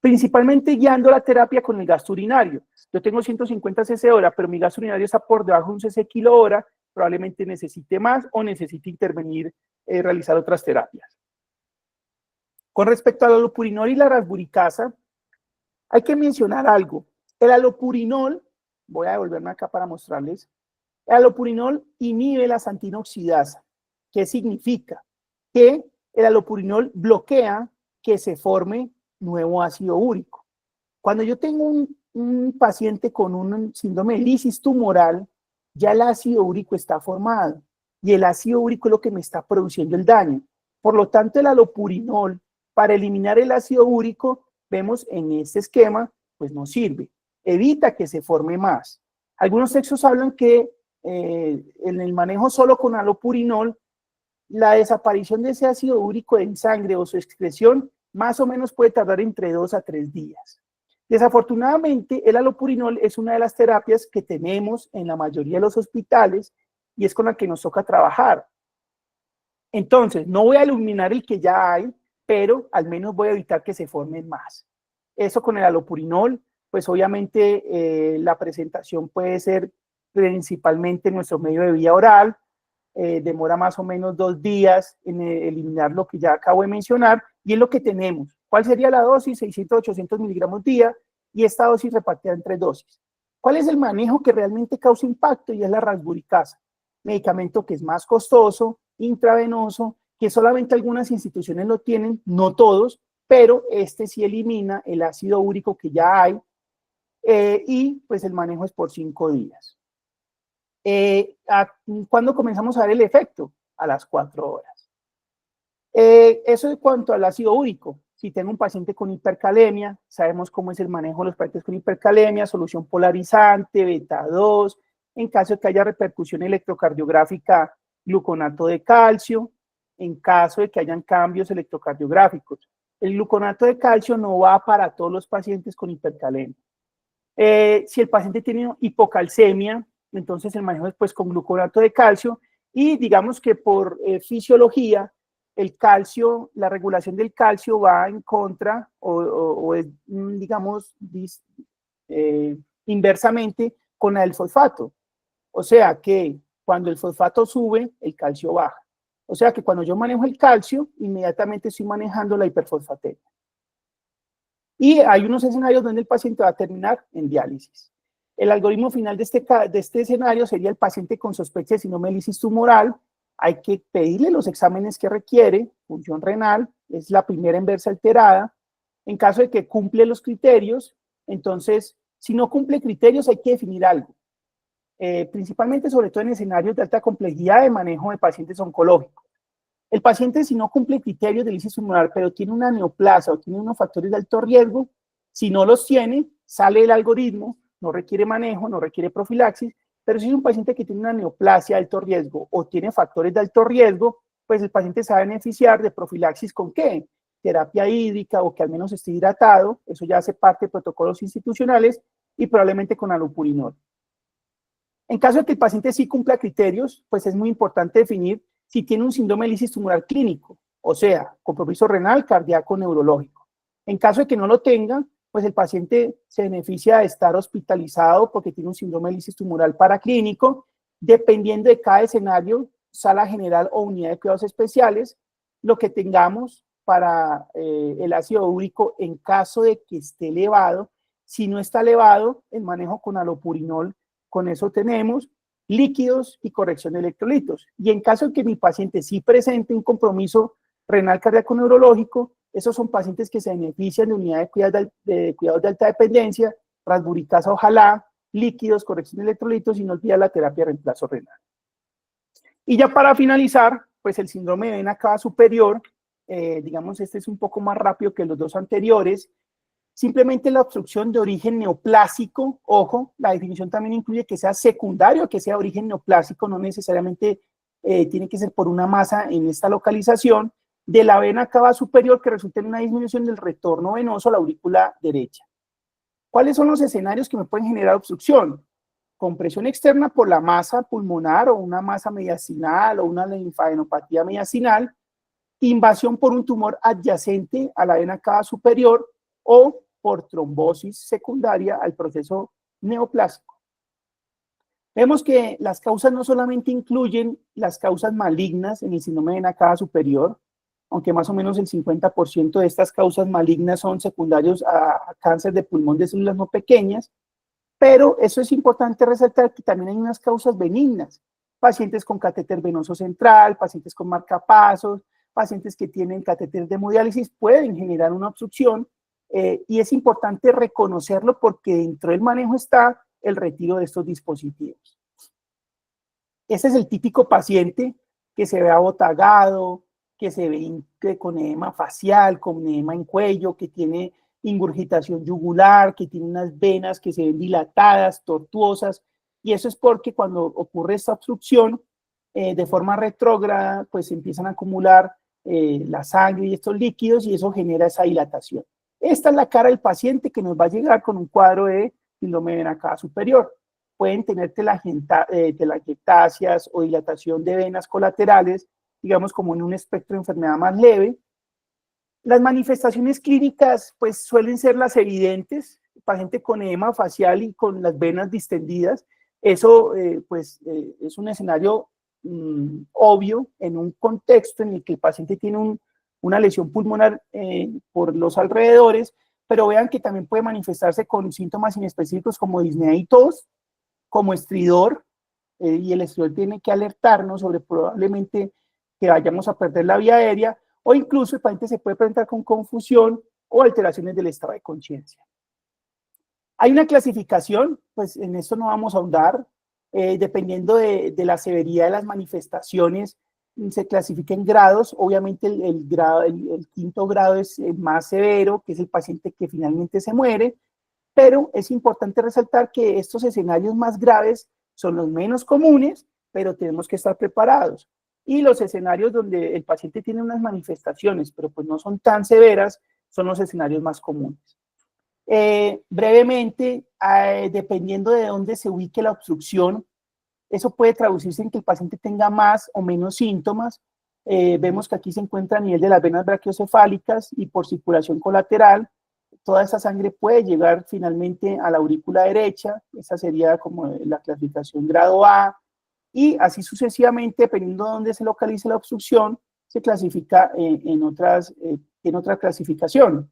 Principalmente guiando la terapia con el gasto urinario. Yo tengo 150 cc hora, pero mi gasto urinario está por debajo de un cc kilo hora, probablemente necesite más o necesite intervenir, realizar otras terapias. Con respecto al alopurinol y la rasburicasa, hay que mencionar algo. El alopurinol, voy a devolverme acá para mostrarles, el alopurinol inhibe la xantinoxidasa. ¿Qué significa? Que el alopurinol bloquea que se forme nuevo ácido úrico. Cuando yo tengo un paciente con un síndrome de lisis tumoral, ya el ácido úrico está formado y el ácido úrico es lo que me está produciendo el daño. Por lo tanto, el alopurinol, para eliminar el ácido úrico, vemos en este esquema, pues no sirve. Evita que se forme más. Algunos textos hablan que en el manejo solo con alopurinol, la desaparición de ese ácido úrico en sangre o su excreción más o menos puede tardar entre 2 a 3 días. Desafortunadamente, el alopurinol es una de las terapias que tenemos en la mayoría de los hospitales y es con la que nos toca trabajar. Entonces, no voy a eliminar el que ya hay, pero al menos voy a evitar que se formen más. Eso con el alopurinol, pues obviamente la presentación puede ser principalmente en nuestro medio de vía oral, demora más o menos 2 días en eliminar lo que ya acabo de mencionar, y es lo que tenemos. ¿Cuál sería la dosis? 600, 800 miligramos día, y esta dosis repartida en 3 dosis. ¿Cuál es el manejo que realmente causa impacto? Y es la rasburicasa, medicamento que es más costoso, intravenoso, que solamente algunas instituciones lo tienen, no todos, pero este sí elimina el ácido úrico que ya hay, y pues el manejo es por 5 días. ¿Cuándo comenzamos a ver el efecto? A las 4 horas. Eso en cuanto al ácido úrico. Si tengo un paciente con hipercalemia, sabemos cómo es el manejo de los pacientes con hipercalemia, solución polarizante, beta 2, en caso de que haya repercusión electrocardiográfica, gluconato de calcio, en caso de que hayan cambios electrocardiográficos. El gluconato de calcio no va para todos los pacientes con hipercalemia. Si el paciente tiene hipocalcemia, entonces el manejo es pues con gluconato de calcio, y digamos que por fisiología, el calcio, la regulación del calcio va en contra o es, digamos, inversamente con la del fosfato. O sea que cuando el fosfato sube, el calcio baja. O sea que cuando yo manejo el calcio, inmediatamente estoy manejando la hiperfosfatemia. Y hay unos escenarios donde el paciente va a terminar en diálisis. El algoritmo final de este escenario sería el paciente con sospecha de síndrome de lisis tumoral. Hay que pedirle los exámenes que requiere, función renal, es la primera inversa alterada. En caso de que cumple los criterios, entonces, si no cumple criterios, hay que definir algo. Principalmente, sobre todo en escenarios de alta complejidad de manejo de pacientes oncológicos. El paciente, si no cumple criterios de lisis tumoral, pero tiene una neoplasia o tiene unos factores de alto riesgo, si no los tiene, sale el algoritmo, no requiere manejo, no requiere profilaxis, pero si es un paciente que tiene una neoplasia de alto riesgo o tiene factores de alto riesgo, pues el paciente se va a beneficiar de profilaxis ¿con qué? Terapia hídrica o que al menos esté hidratado, eso ya hace parte de protocolos institucionales, y probablemente con alopurinol. En caso de que el paciente sí cumpla criterios, pues es muy importante definir si tiene un síndrome de lisis tumoral clínico, o sea, compromiso renal, cardíaco, neurológico. En caso de que no lo tenga, pues el paciente se beneficia de estar hospitalizado porque tiene un síndrome de lisis tumoral paraclínico, dependiendo de cada escenario, sala general o unidad de cuidados especiales, lo que tengamos para el ácido úrico en caso de que esté elevado. Si no está elevado, el manejo con alopurinol, con eso tenemos líquidos y corrección de electrolitos. Y en caso de que mi paciente sí presente un compromiso renal cardíaco neurológico, esos son pacientes que se benefician de unidad de cuidados de alta dependencia, rasburicasa ojalá, líquidos, corrección de electrolitos, y no olvidar la terapia de reemplazo renal. Y ya para finalizar, pues el síndrome de vena cava superior, digamos este es un poco más rápido que los dos anteriores, simplemente la obstrucción de origen neoplásico. Ojo, la definición también incluye que sea secundario, que sea de origen neoplásico, no necesariamente tiene que ser por una masa en esta localización, de la vena cava superior que resulta en una disminución del retorno venoso a la aurícula derecha. ¿Cuáles son los escenarios que me pueden generar obstrucción? Compresión externa por la masa pulmonar o una masa mediastinal o una linfadenopatía mediastinal, invasión por un tumor adyacente a la vena cava superior o por trombosis secundaria al proceso neoplásico. Vemos que las causas no solamente incluyen las causas malignas en el síndrome de vena cava superior, aunque más o menos el 50% de estas causas malignas son secundarios a cáncer de pulmón de células no pequeñas, pero eso es importante resaltar que también hay unas causas benignas, pacientes con catéter venoso central, pacientes con marcapasos, pacientes que tienen catéter de hemodiálisis pueden generar una obstrucción y es importante reconocerlo porque dentro del manejo está el retiro de estos dispositivos. Ese es el típico paciente que se ve abotagado, que se ve con edema facial, con edema en cuello, que tiene ingurgitación yugular, que tiene unas venas que se ven dilatadas, tortuosas, y eso es porque cuando ocurre esta obstrucción, de forma retrógrada, pues se empiezan a acumular la sangre y estos líquidos y eso genera esa dilatación. Esta es la cara del paciente que nos va a llegar con un cuadro de síndrome de vena cava superior. Pueden tener telangiectasias o dilatación de venas colaterales, digamos como en un espectro de enfermedad más leve. Las manifestaciones clínicas pues suelen ser las evidentes, paciente con edema facial y con las venas distendidas. Eso es un escenario obvio en un contexto en el que el paciente tiene una lesión pulmonar por los alrededores, pero vean que también puede manifestarse con síntomas inespecíficos como disnea y tos, como estridor, y el estridor tiene que alertarnos sobre probablemente que vayamos a perder la vía aérea, o incluso el paciente se puede presentar con confusión o alteraciones del estado de conciencia. Hay una clasificación, pues en esto no vamos a ahondar, dependiendo de la severidad de las manifestaciones, se clasifica en grados. Obviamente el quinto grado es el más severo, que es el paciente que finalmente se muere, pero es importante resaltar que estos escenarios más graves son los menos comunes, pero tenemos que estar preparados. Y los escenarios donde el paciente tiene unas manifestaciones, pero pues no son tan severas, son los escenarios más comunes. Brevemente, dependiendo de dónde se ubique la obstrucción, eso puede traducirse en que el paciente tenga más o menos síntomas. Vemos que aquí se encuentra a nivel de las venas brachiocefálicas y por circulación colateral. Toda esa sangre puede llegar finalmente a la aurícula derecha. Esa sería como la clasificación grado A. Y así sucesivamente, dependiendo de dónde se localice la obstrucción, se clasifica en otra clasificación.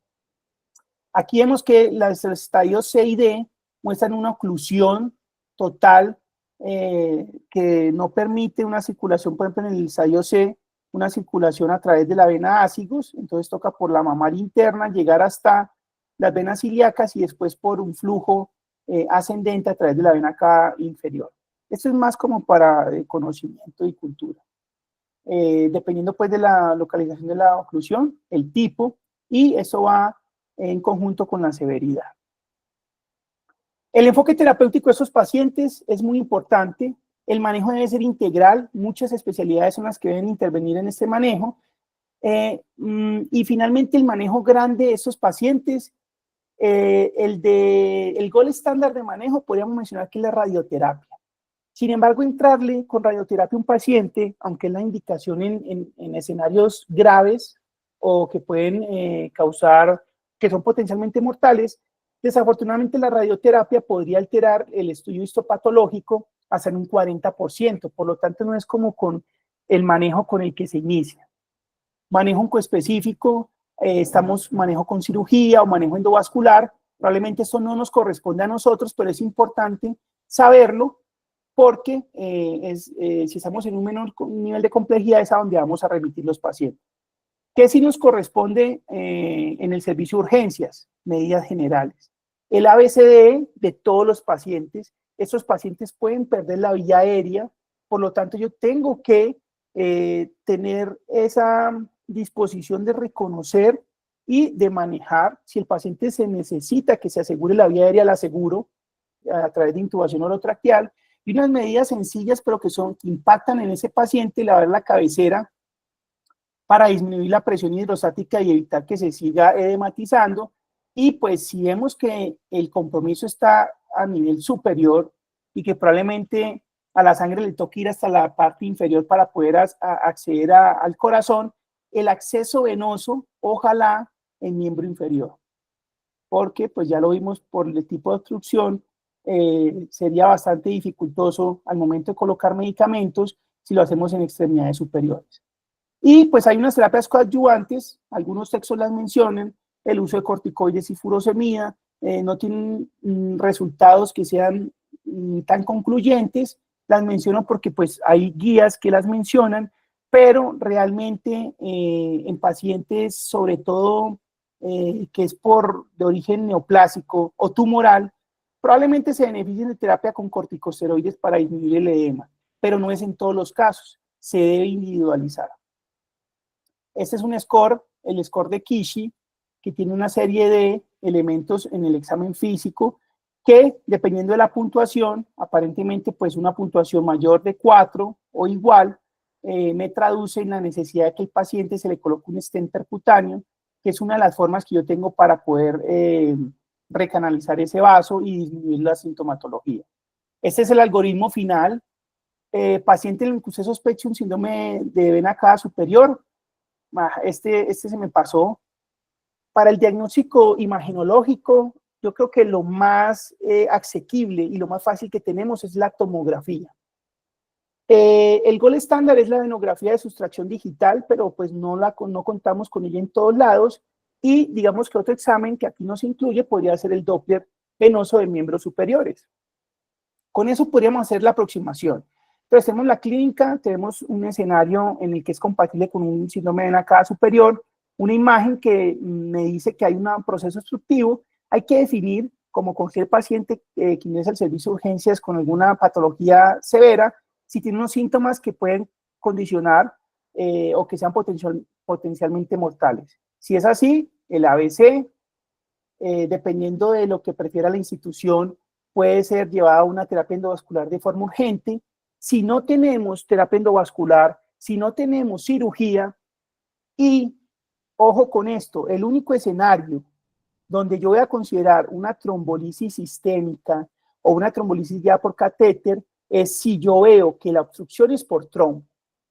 Aquí vemos que los estadios C y D muestran una oclusión total que no permite una circulación, por ejemplo, en el estadio C, una circulación a través de la vena ácigos, entonces toca por la mamaria interna llegar hasta las venas ilíacas y después por un flujo ascendente a través de la vena cava inferior. Esto es más como para conocimiento y cultura. Dependiendo pues de la localización de la oclusión, el tipo, y eso va en conjunto con la severidad. El enfoque terapéutico de estos pacientes es muy importante. El manejo debe ser integral. Muchas especialidades son las que deben intervenir en este manejo. Y finalmente el manejo grande de estos pacientes, el gol estándar de manejo podríamos mencionar que es la radioterapia. Sin embargo, entrarle con radioterapia a un paciente, aunque es la indicación en escenarios graves o que pueden causar, que son potencialmente mortales, desafortunadamente la radioterapia podría alterar el estudio histopatológico hasta en un 40%, por lo tanto no es como con el manejo con el que se inicia. Manejo oncoespecífico, manejo con cirugía o manejo endovascular, probablemente eso no nos corresponde a nosotros, pero es importante saberlo porque si estamos en un menor nivel de complejidad es a donde vamos a remitir los pacientes. ¿Qué sí nos corresponde en el servicio de urgencias? Medidas generales. El ABCDE de todos los pacientes, estos pacientes pueden perder la vía aérea, por lo tanto yo tengo que tener esa disposición de reconocer y de manejar, si el paciente se necesita que se asegure la vía aérea, la aseguro a través de intubación orotraqueal, y unas medidas sencillas pero que impactan en ese paciente, lavar la cabecera para disminuir la presión hidrostática y evitar que se siga edematizando. Y pues si vemos que el compromiso está a nivel superior y que probablemente a la sangre le toque ir hasta la parte inferior para poder acceder al corazón, el acceso venoso, ojalá en miembro inferior, porque pues ya lo vimos por el tipo de obstrucción, sería bastante dificultoso al momento de colocar medicamentos si lo hacemos en extremidades superiores. Y pues hay unas terapias coadyuvantes, algunos textos las mencionan, el uso de corticoides y furosemida, no tienen resultados que sean tan concluyentes, las menciono porque pues hay guías que las mencionan, pero realmente en pacientes sobre todo que es de origen neoplásico o tumoral, probablemente se beneficien de terapia con corticosteroides para disminuir el edema, pero no es en todos los casos, se debe individualizar. Este es un score, el score de Kishi, que tiene una serie de elementos en el examen físico que, dependiendo de la puntuación, aparentemente pues una puntuación mayor de 4 o igual, me traduce en la necesidad de que el paciente se le coloque un stent percutáneo, que es una de las formas que yo tengo para poder recanalizar ese vaso y disminuir la sintomatología. Este es el algoritmo final. Paciente en el que usted sospeche un síndrome de vena cava superior, este se me pasó. Para el diagnóstico imagenológico, yo creo que lo más asequible y lo más fácil que tenemos es la tomografía. El gol estándar es la venografía de sustracción digital, pero pues no contamos con ella en todos lados, y digamos que otro examen que aquí no se incluye podría ser el Doppler venoso de miembros superiores. Con eso podríamos hacer la aproximación. Entonces tenemos la clínica, tenemos un escenario en el que es compatible con un síndrome de vena cava superior, una imagen que me dice que hay un proceso obstructivo. Hay que definir, como cualquier paciente que ingresa al servicio de urgencias con alguna patología severa, si tiene unos síntomas que pueden condicionar o que sean potencialmente mortales. Si es así, el ABC, dependiendo de lo que prefiera la institución, puede ser llevada a una terapia endovascular de forma urgente. Si no tenemos terapia endovascular, si no tenemos cirugía, y ojo con esto, el único escenario donde yo voy a considerar una trombolisis sistémica o una trombolisis ya por catéter es si yo veo que la obstrucción es por trombo.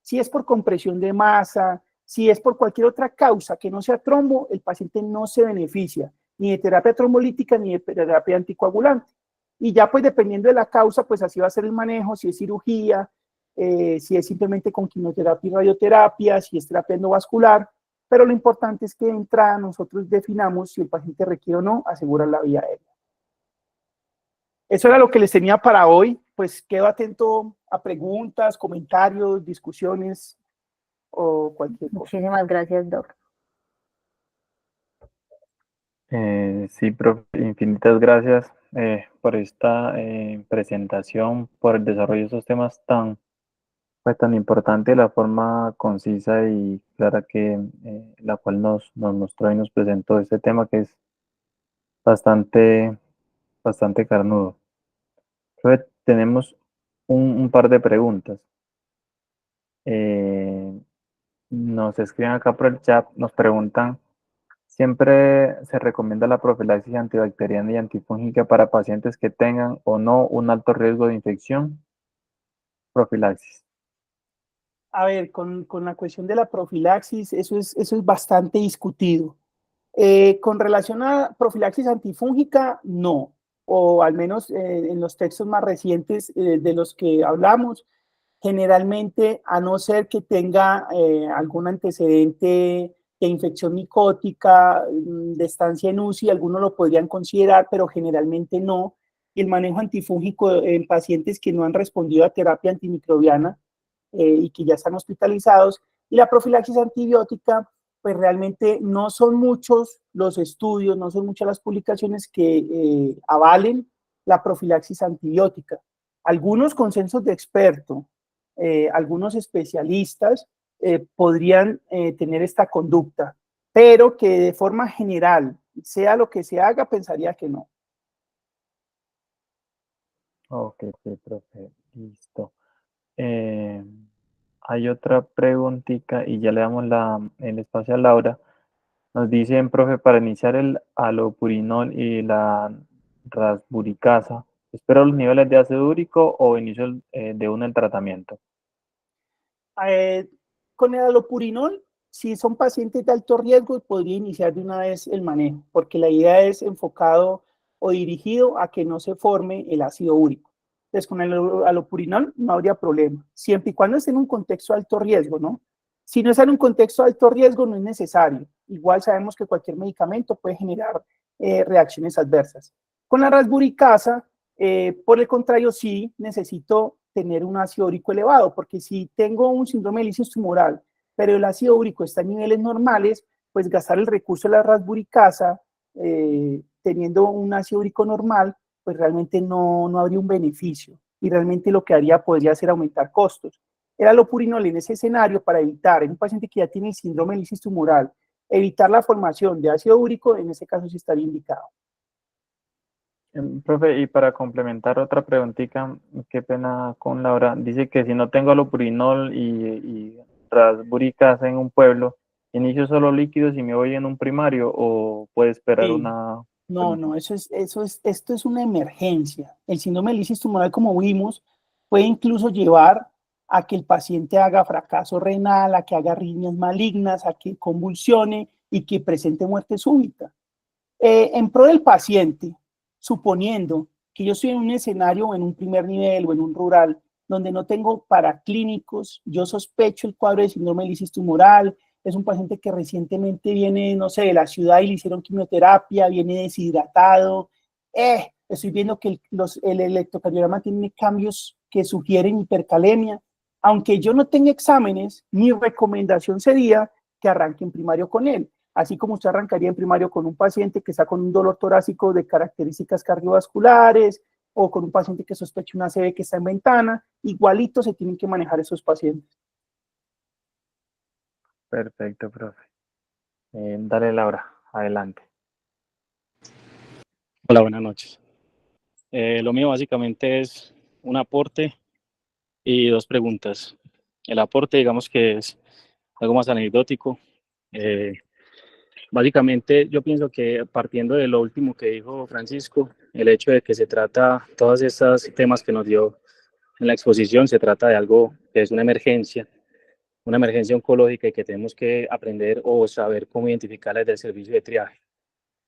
Si es por compresión de masa, si es por cualquier otra causa que no sea trombo, el paciente no se beneficia ni de terapia trombolítica ni de terapia anticoagulante. Y ya pues dependiendo de la causa, pues así va a ser el manejo, si es cirugía, si es simplemente con quimioterapia y radioterapia, si es terapia endovascular, pero lo importante es que de entrada nosotros definamos si el paciente requiere o no asegurar la vía aérea. Eso era lo que les tenía para hoy, pues quedo atento a preguntas, comentarios, discusiones o cualquier cosa. Muchísimas gracias, Doc. Sí, profe, infinitas gracias por esta presentación, por el desarrollo de estos temas pues, tan importante, la forma concisa y clara que la cual nos mostró y nos presentó este tema que es bastante, bastante carnudo. Profe, tenemos un par de preguntas. Nos escriben acá por el chat, nos preguntan, ¿siempre se recomienda la profilaxis antibacteriana y antifúngica para pacientes que tengan o no un alto riesgo de infección? Profilaxis. A ver, con la cuestión de la profilaxis, eso es bastante discutido. Con relación a profilaxis antifúngica, no, o al menos en los textos más recientes de los que hablamos, generalmente, a no ser que tenga algún antecedente de infección micótica, de estancia en UCI, algunos lo podrían considerar, pero generalmente no. Y el manejo antifúngico en pacientes que no han respondido a terapia antimicrobiana y que ya están hospitalizados, y la profilaxis antibiótica, pues realmente no son muchos los estudios, no son muchas las publicaciones que avalen la profilaxis antibiótica. Algunos consensos de expertos, algunos especialistas podrían tener esta conducta, pero que de forma general, sea lo que se haga, pensaría que no. Ok, sí, profe, listo. Eh, Hay otra preguntita y ya le damos el espacio a Laura. Nos dicen, profe, para iniciar el alopurinol y la rasburicasa, ¿espero los niveles de ácido úrico o inicio de uno el tratamiento? Eh, con el alopurinol, si son pacientes de alto riesgo, podría iniciar de una vez el manejo, porque la idea es enfocado o dirigido a que no se forme el ácido úrico. Entonces, con el alopurinol no habría problema, siempre y cuando esté en un contexto de alto riesgo, ¿no? Si no está en un contexto de alto riesgo, no es necesario. Igual sabemos que cualquier medicamento puede generar reacciones adversas. Con la rasburicasa, por el contrario, sí necesito tener un ácido úrico elevado, porque si tengo un síndrome de lisis tumoral, pero el ácido úrico está en niveles normales, pues gastar el recurso de la rasburicasa teniendo un ácido úrico normal, pues realmente no habría un beneficio y realmente lo que haría podría ser aumentar costos. El alopurinol en ese escenario para evitar, en un paciente que ya tiene el síndrome de lisis tumoral, evitar la formación de ácido úrico, en ese caso sí estaría indicado. Profe, y para complementar otra preguntita, qué pena con Laura, dice que si no tengo alopurinol y rasburicasa en un pueblo, ¿inicio solo líquidos y me voy en un primario o puede esperar Sí. una... No, esto es una emergencia. El síndrome de lisis tumoral, como vimos, puede incluso llevar a que el paciente haga fracaso renal, a que haga arritmias malignas, a que convulsione y que presente muerte súbita. En pro del paciente, suponiendo que yo estoy en un escenario o en un primer nivel o en un rural donde no tengo paraclínicos, yo sospecho el cuadro de síndrome de lisis tumoral, es un paciente que recientemente viene, no sé, de la ciudad y le hicieron quimioterapia, viene deshidratado, estoy viendo que el electrocardiograma tiene cambios que sugieren hipercalemia. Aunque yo no tenga exámenes, mi recomendación sería que arranque en primario con él. Así como usted arrancaría en primario con un paciente que está con un dolor torácico de características cardiovasculares o con un paciente que sospecha una ACV que está en ventana, igualito se tienen que manejar esos pacientes. Perfecto, profe. Dale, Laura, adelante. Hola, buenas noches. Lo mío básicamente es un aporte y dos preguntas. El aporte, digamos que es algo más anecdótico. Eh, Básicamente, yo pienso que partiendo de lo último que dijo Francisco, el hecho de que se trata, todos estos temas que nos dio en la exposición, se trata de algo que es una emergencia oncológica y que tenemos que aprender o saber cómo identificarla desde el servicio de triaje.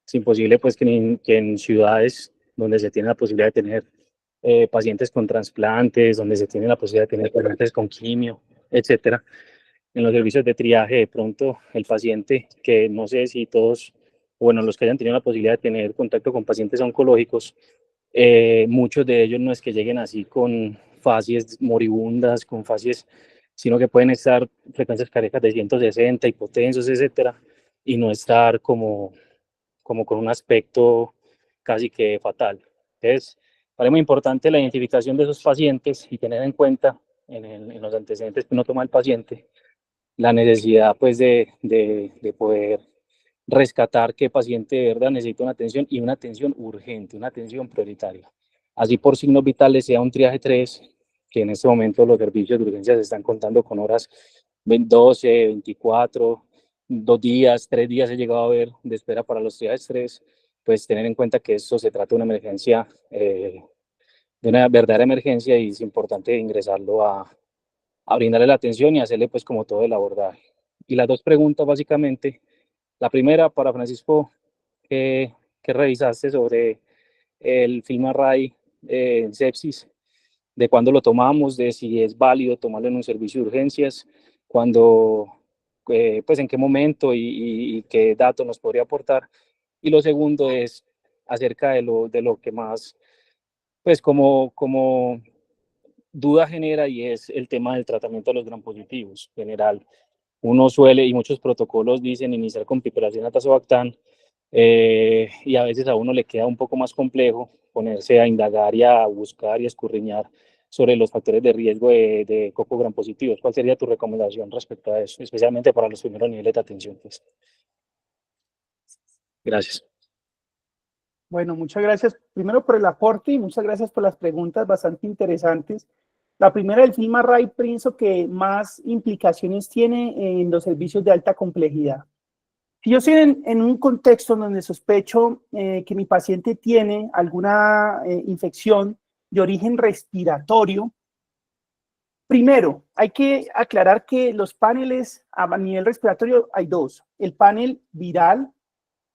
Es imposible pues que en ciudades donde se tiene la posibilidad de tener pacientes con trasplantes, donde se tiene la posibilidad de tener pacientes con quimio, etcétera, en los servicios de triaje, de pronto el paciente, que no sé si todos, bueno, los que hayan tenido la posibilidad de tener contacto con pacientes oncológicos, muchos de ellos no es que lleguen así con fases moribundas, con fases, sino que pueden estar frecuencias cardíacas de 160, hipotensos, etcétera, y no estar como con un aspecto casi que fatal. Entonces, para mí es muy importante la identificación de esos pacientes y tener en cuenta en los antecedentes que uno toma el paciente la necesidad pues de poder rescatar qué paciente de verdad necesita una atención y una atención urgente, una atención prioritaria. Así por signos vitales sea un triaje 3, que en este momento los servicios de urgencia se están contando con horas 12, 24, 2 días, 3 días he llegado a ver de espera para los triajes 3, pues tener en cuenta que esto se trata de una emergencia, de una verdadera emergencia y es importante ingresarlo a brindarle la atención y hacerle pues como todo el abordaje. Y las dos preguntas básicamente, la primera para Francisco, que revisaste sobre el film array en sepsis, de cuándo lo tomamos, de si es válido tomarlo en un servicio de urgencias, cuándo, pues en qué momento y qué datos nos podría aportar. Y lo segundo es acerca de lo que más, pues como duda genera y es el tema del tratamiento de los gram positivos. En general, uno suele y muchos protocolos dicen iniciar con piperacina tazobactam y a veces a uno le queda un poco más complejo ponerse a indagar y a buscar y a escurriñar sobre los factores de riesgo de coco gram positivos. ¿Cuál sería tu recomendación respecto a eso, especialmente para los primeros niveles de atención? Pues? Gracias. Bueno, muchas gracias primero por el aporte y muchas gracias por las preguntas bastante interesantes. La primera, el film array, pienso que más implicaciones tiene en los servicios de alta complejidad. Si yo estoy en un contexto donde sospecho que mi paciente tiene alguna infección de origen respiratorio, primero, hay que aclarar que los paneles a nivel respiratorio hay dos, el panel viral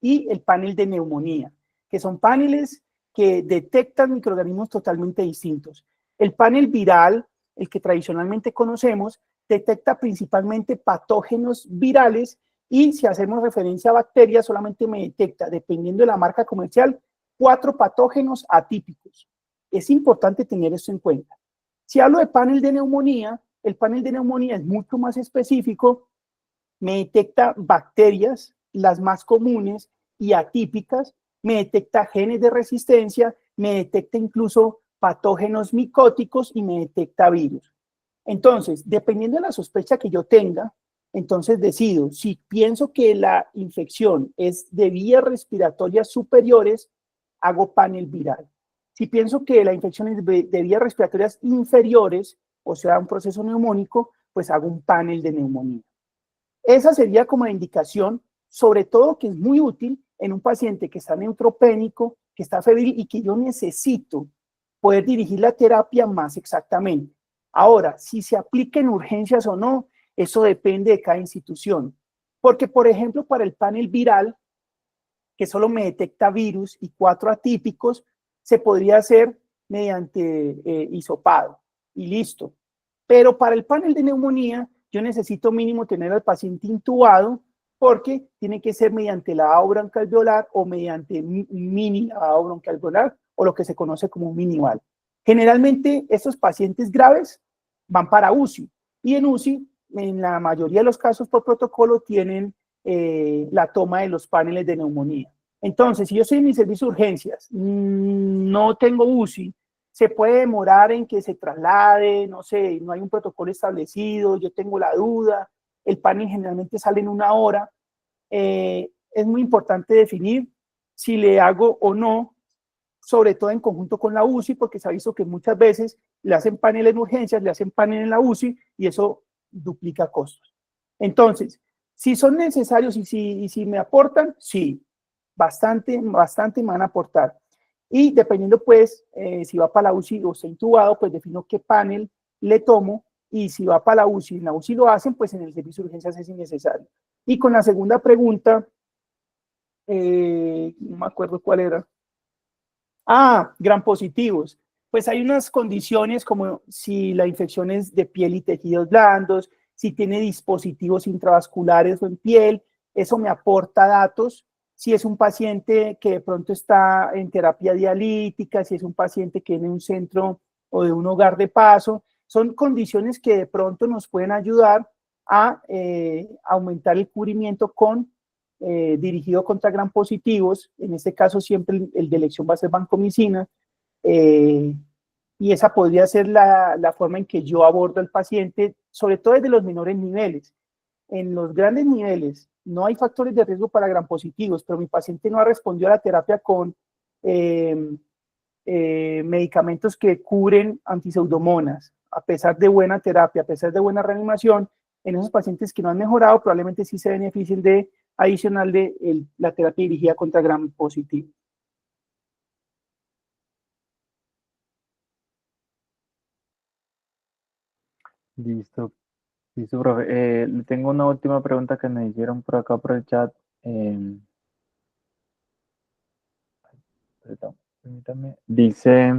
y el panel de neumonía, que son paneles que detectan microorganismos totalmente distintos. El panel viral, el que tradicionalmente conocemos, detecta principalmente patógenos virales y si hacemos referencia a bacterias, solamente me detecta, dependiendo de la marca comercial, 4 patógenos atípicos. Es importante tener esto en cuenta. Si hablo de panel de neumonía, el panel de neumonía es mucho más específico, me detecta bacterias, las más comunes y atípicas, me detecta genes de resistencia, me detecta incluso patógenos micóticos y me detecta virus. Entonces, dependiendo de la sospecha que yo tenga, entonces decido si pienso que la infección es de vías respiratorias superiores, hago panel viral. Si pienso que la infección es de vías respiratorias inferiores, o sea, un proceso neumónico, pues hago un panel de neumonía. Esa sería como la indicación, sobre todo que es muy útil en un paciente que está neutropénico, que está febril y que yo necesito poder dirigir la terapia más exactamente. Ahora, si se aplica en urgencias o no, eso depende de cada institución. Porque, por ejemplo, para el panel viral, que solo me detecta virus y 4 atípicos, se podría hacer mediante hisopado y listo. Pero para el panel de neumonía, yo necesito mínimo tener al paciente intubado porque tiene que ser mediante lavado broncoalveolar o mediante un mini lavado broncoalveolar o lo que se conoce como un minival. Generalmente, estos pacientes graves van para UCI y en UCI, en la mayoría de los casos por protocolo, tienen la toma de los paneles de neumonía. Entonces, si yo estoy en mi servicio de urgencias, no tengo UCI, se puede demorar en que se traslade, no sé, no hay un protocolo establecido, yo tengo la duda, el panel generalmente sale en 1 hora. Es muy importante definir si le hago o no, sobre todo en conjunto con la UCI, porque se ha visto que muchas veces le hacen panel en urgencias, le hacen panel en la UCI y eso duplica costos. Entonces, si son necesarios y si me aportan, sí, bastante me van a aportar. Y dependiendo, pues, si va para la UCI o está intubado, pues defino qué panel le tomo. Y si va para la UCI, en la UCI lo hacen, pues en el servicio de urgencias es innecesario. Y con la segunda pregunta, no me acuerdo cuál era. Gram positivos. Pues hay unas condiciones como si la infección es de piel y tejidos blandos, si tiene dispositivos intravasculares o en piel, eso me aporta datos. Si es un paciente que de pronto está en terapia dialítica, si es un paciente que viene de un centro o de un hogar de paso, son condiciones que de pronto nos pueden ayudar a aumentar el cubrimiento con dirigido contra gram positivos. En este caso siempre el de elección va a ser vancomicina, y esa podría ser la forma en que yo abordo al paciente, sobre todo desde los menores niveles. En los grandes niveles no hay factores de riesgo para gram positivos, pero mi paciente no ha respondido a la terapia con medicamentos que cubren antiseudomonas, a pesar de buena terapia, a pesar de buena reanimación. En esos pacientes que no han mejorado, probablemente sí se beneficien de adicional de la terapia dirigida contra gram positivo. Listo, listo, profe. Tengo una última pregunta que me hicieron por acá por el chat. Perdón, permítame. Dice,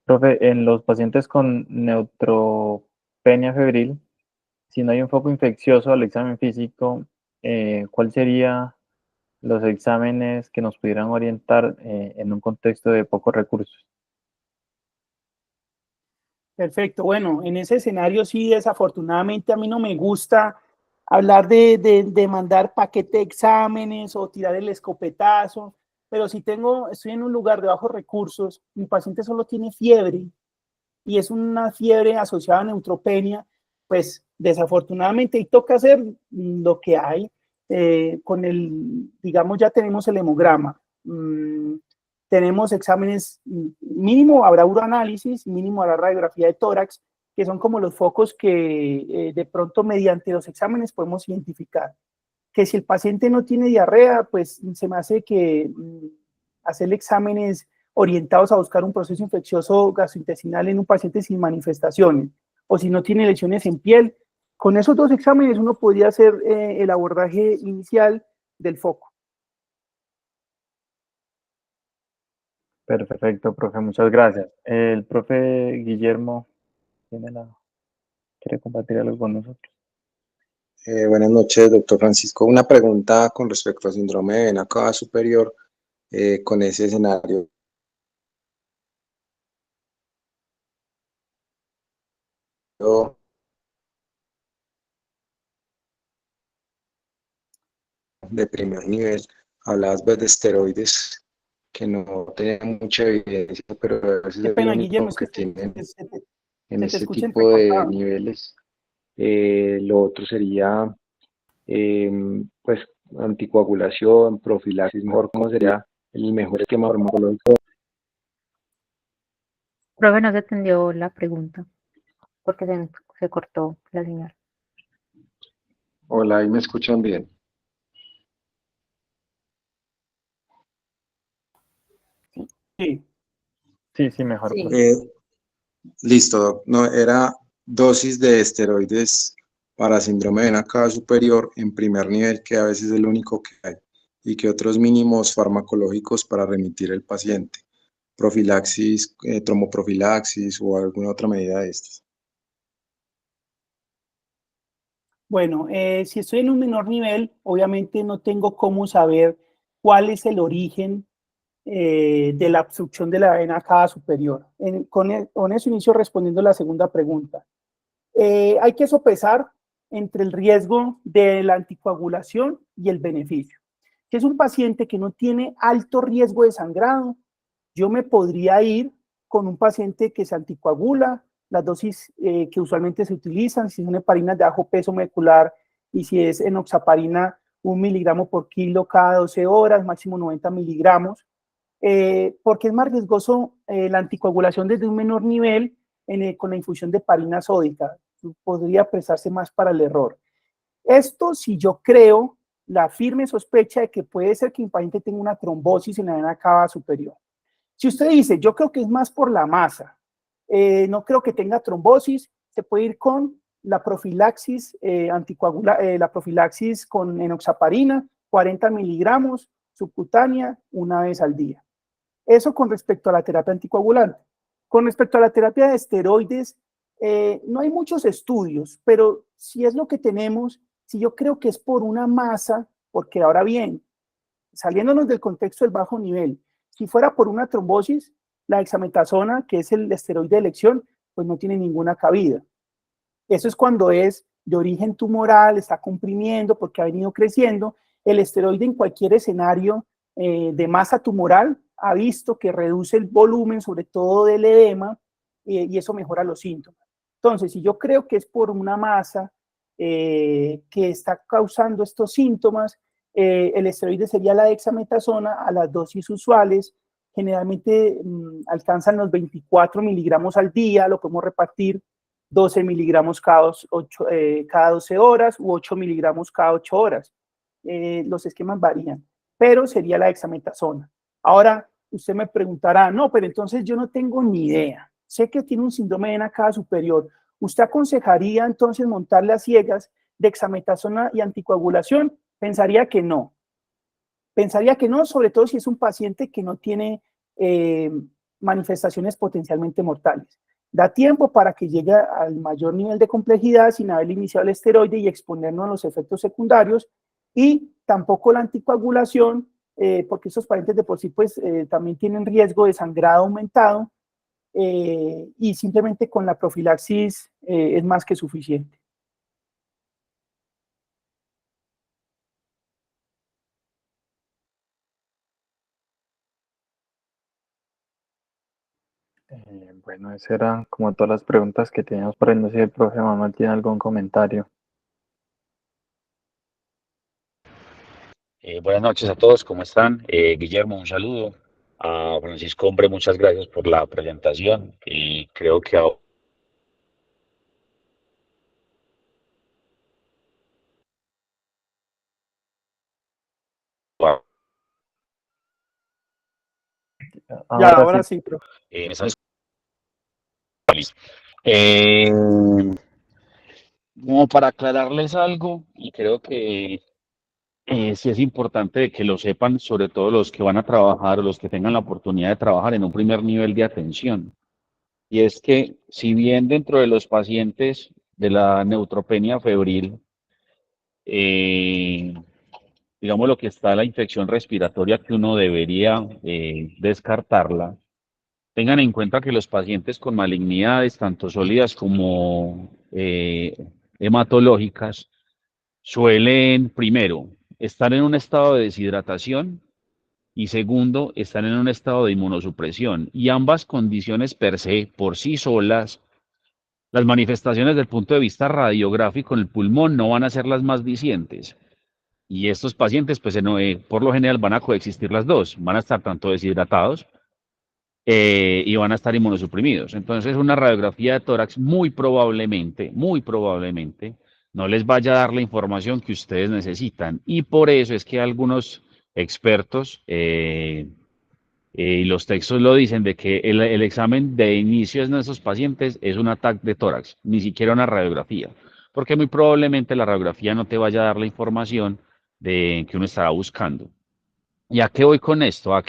profe, en los pacientes con neutropenia febril, si no hay un foco infeccioso al examen físico, ¿cuál sería los exámenes que nos pudieran orientar en un contexto de pocos recursos? Perfecto, bueno, en ese escenario sí, desafortunadamente a mí no me gusta hablar de mandar paquete de exámenes o tirar el escopetazo, pero si estoy en un lugar de bajos recursos, mi paciente solo tiene fiebre y es una fiebre asociada a neutropenia, pues desafortunadamente y toca hacer lo que hay. con digamos, ya tenemos el hemograma. Tenemos exámenes, mínimo habrá uroanálisis, mínimo habrá radiografía de tórax, que son como los focos que de pronto mediante los exámenes podemos identificar. Que si el paciente no tiene diarrea, pues se me hace que hacerle exámenes orientados a buscar un proceso infeccioso gastrointestinal en un paciente sin manifestaciones, o si no tiene lesiones en piel. Con esos dos exámenes uno podría hacer el abordaje inicial del foco. Perfecto, profe, muchas gracias. El profe Guillermo quiere compartir algo con nosotros. Buenas noches, doctor Francisco. Una pregunta con respecto al síndrome de vena cava superior con ese escenario de primer nivel. Hablabas pues, de esteroides que no tienen mucha evidencia, pero a veces Qué es lo pena, Guillermo, único es que que tienen en se te ese escucha tipo de entrecortado. niveles. Lo otro sería pues anticoagulación, profilaxis, mejor cómo sería el mejor esquema farmacológico. Profe, no se entendió la pregunta porque se cortó la señal. Hola, ahí me escuchan bien. Sí. Sí, mejor. Sí. Listo, doc. No, era dosis de esteroides para síndrome de vena cava superior en primer nivel, que a veces es el único que hay, y que otros mínimos farmacológicos para remitir el paciente, profilaxis, tromboprofilaxis o alguna otra medida de estas. Bueno, si estoy en un menor nivel, obviamente no tengo cómo saber cuál es el origen de la obstrucción de la vena cava superior. Con eso inicio respondiendo la segunda pregunta. Hay que sopesar entre el riesgo de la anticoagulación y el beneficio. Si es un paciente que no tiene alto riesgo de sangrado, yo me podría ir con un paciente que se anticoagula, las dosis que usualmente se utilizan, si son heparinas de bajo peso molecular y si es enoxaparina, 1 miligramo por kilo cada 12 horas, máximo 90 miligramos, porque es más riesgoso la anticoagulación desde un menor nivel con la infusión de heparina sódica. Podría prestarse más para el error. Esto si yo creo la firme sospecha de que puede ser que mi paciente tenga una trombosis en la vena cava superior. Si usted dice, yo creo que es más por la masa, no creo que tenga trombosis, se puede ir con la profilaxis la profilaxis con enoxaparina, 40 miligramos subcutánea una vez al día. Eso con respecto a la terapia anticoagulante. Con respecto a la terapia de esteroides, no hay muchos estudios, pero si es lo que tenemos, si yo creo que es por una masa, porque ahora bien, saliéndonos del contexto del bajo nivel, si fuera por una trombosis, la dexametasona, que es el esteroide de elección, pues no tiene ninguna cabida. Eso es cuando es de origen tumoral, está comprimiendo porque ha venido creciendo. El esteroide en cualquier escenario de masa tumoral ha visto que reduce el volumen, sobre todo del edema, y eso mejora los síntomas. Entonces, si yo creo que es por una masa que está causando estos síntomas, el esteroide sería la dexametasona a las dosis usuales. Generalmente alcanzan los 24 miligramos al día, lo podemos repartir 12 miligramos cada 12 horas u 8 miligramos cada 8 horas. Los esquemas varían, pero sería la dexametasona. Ahora, usted me preguntará, no, pero entonces yo no tengo ni idea. Sé que tiene un síndrome de vena cava superior. ¿Usted aconsejaría entonces montarle a ciegas dexametasona y anticoagulación? Pensaría que no. Pensaría que no, sobre todo si es un paciente que no tiene manifestaciones potencialmente mortales. Da tiempo para que llegue al mayor nivel de complejidad sin haber iniciado el esteroide y exponernos a los efectos secundarios, y tampoco la anticoagulación, porque esos pacientes de por sí pues, también tienen riesgo de sangrado aumentado, y simplemente con la profilaxis es más que suficiente. Bueno, esas eran como todas las preguntas que teníamos por ahí. No sé si el profe Manuel tiene algún comentario. Buenas noches a todos, ¿cómo están? Guillermo, un saludo. A Francisco, hombre, muchas gracias por la presentación. Y creo que Ya, Ahora ahora sí, sí, profe. me están Eh, como para aclararles algo, y creo que sí es importante de que lo sepan, sobre todo los que van a trabajar o los que tengan la oportunidad de trabajar en un primer nivel de atención. Y es que si bien dentro de los pacientes de la neutropenia febril, eh, digamos lo que está la infección respiratoria que uno debería descartarla, tengan en cuenta que los pacientes con malignidades, tanto sólidas como hematológicas, suelen, primero, estar en un estado de deshidratación y segundo, estar en un estado de inmunosupresión. Y ambas condiciones per se, por sí solas, las manifestaciones del punto de vista radiográfico en el pulmón no van a ser las más dicientes. Y estos pacientes, pues por lo general van a coexistir las dos, van a estar tanto deshidratados y van a estar inmunosuprimidos. Entonces, una radiografía de tórax muy probablemente, no les vaya a dar la información que ustedes necesitan. Y por eso es que algunos expertos y los textos lo dicen de que el examen de inicio en esos pacientes es un ataque de tórax, ni siquiera una radiografía, porque muy probablemente la radiografía no te vaya a dar la información de que uno estará buscando. ¿Y a qué voy con esto? A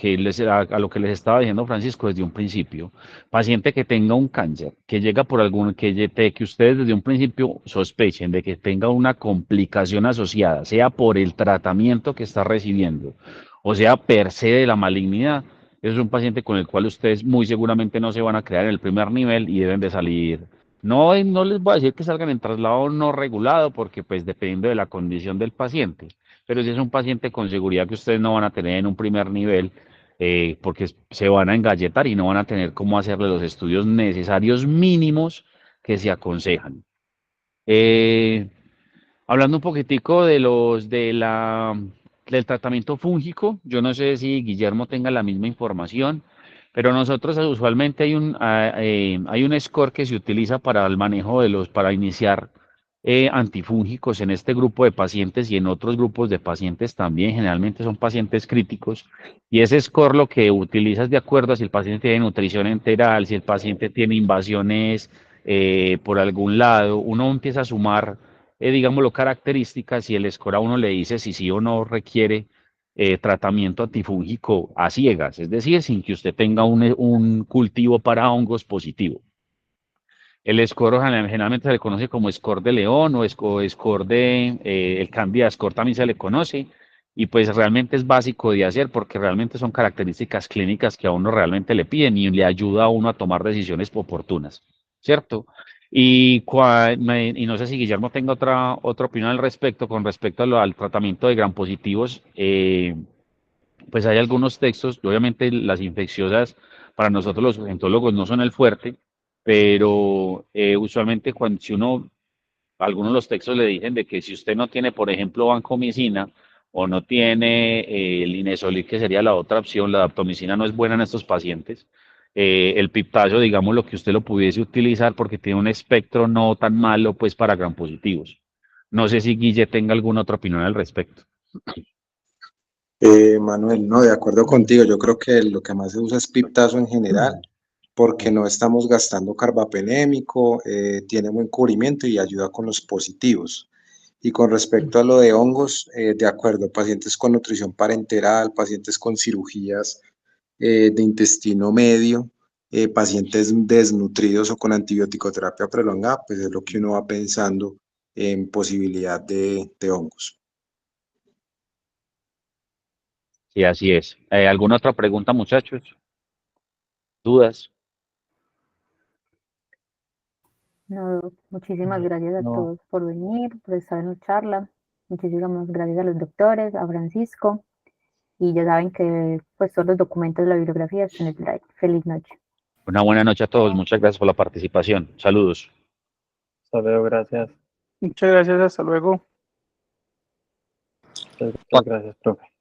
lo que les estaba diciendo Francisco desde un principio. Paciente que tenga un cáncer, que llega por que ustedes desde un principio sospechen de que tenga una complicación asociada, sea por el tratamiento que está recibiendo, o sea per se de la malignidad, es un paciente con el cual ustedes muy seguramente no se van a quedar en el primer nivel y deben de salir. No, no les voy a decir que salgan en traslado no regulado, porque pues dependiendo de la condición del paciente, pero si es un paciente con seguridad que ustedes no van a tener en un primer nivel, porque se van a engalletar y no van a tener cómo hacerle los estudios necesarios mínimos que se aconsejan. Eh, Hablando un poquitico del tratamiento fúngico, yo no sé si Guillermo tenga la misma información, pero nosotros usualmente hay un score que se utiliza para el manejo para iniciar antifúngicos en este grupo de pacientes y en otros grupos de pacientes también, generalmente son pacientes críticos, y ese score lo que utilizas de acuerdo a si el paciente tiene nutrición enteral, si el paciente tiene invasiones por algún lado, uno empieza a sumar digámoslo, características y el score a uno le dice si sí o no requiere tratamiento antifúngico a ciegas, es decir, sin que usted tenga un cultivo para hongos positivo. El score generalmente se le conoce como score de León o score el Candida score también se le conoce, y pues realmente es básico de hacer porque realmente son características clínicas que a uno realmente le piden y le ayuda a uno a tomar decisiones oportunas, ¿cierto? Y no sé si Guillermo tenga otra opinión al respecto, con respecto al tratamiento de gram positivos. Pues hay algunos textos, obviamente las infecciosas para nosotros los urgentólogos no son el fuerte, pero usualmente algunos de los textos le dicen de que si usted no tiene, por ejemplo, vancomicina o no tiene el Linezolid, que sería la otra opción, la daptomicina no es buena en estos pacientes. El piptazo, digamos, lo que usted lo pudiese utilizar porque tiene un espectro no tan malo, pues, para gram positivos. No sé si Guille tenga alguna otra opinión al respecto. Manuel, no, de acuerdo contigo, yo creo que lo que más se usa es piptazo en general, porque no estamos gastando carbapenémico, tiene buen cubrimiento y ayuda con los positivos. Y con respecto a lo de hongos, de acuerdo, pacientes con nutrición parenteral, pacientes con cirugías de intestino medio, pacientes desnutridos o con antibiótico-terapia prolongada, pues es lo que uno va pensando en posibilidad de hongos. Sí, así es. ¿Alguna otra pregunta, muchachos? ¿Dudas? No, muchísimas gracias a no. todos por venir, por estar en la charla. Muchísimas gracias a los doctores, a Francisco. Y ya saben que pues todos los documentos de la bibliografía están en el Drive. Feliz noche. Una buena noche a todos. Muchas gracias por la participación. Saludos. Hasta luego, gracias. Muchas gracias, hasta luego. Muchas gracias, profe.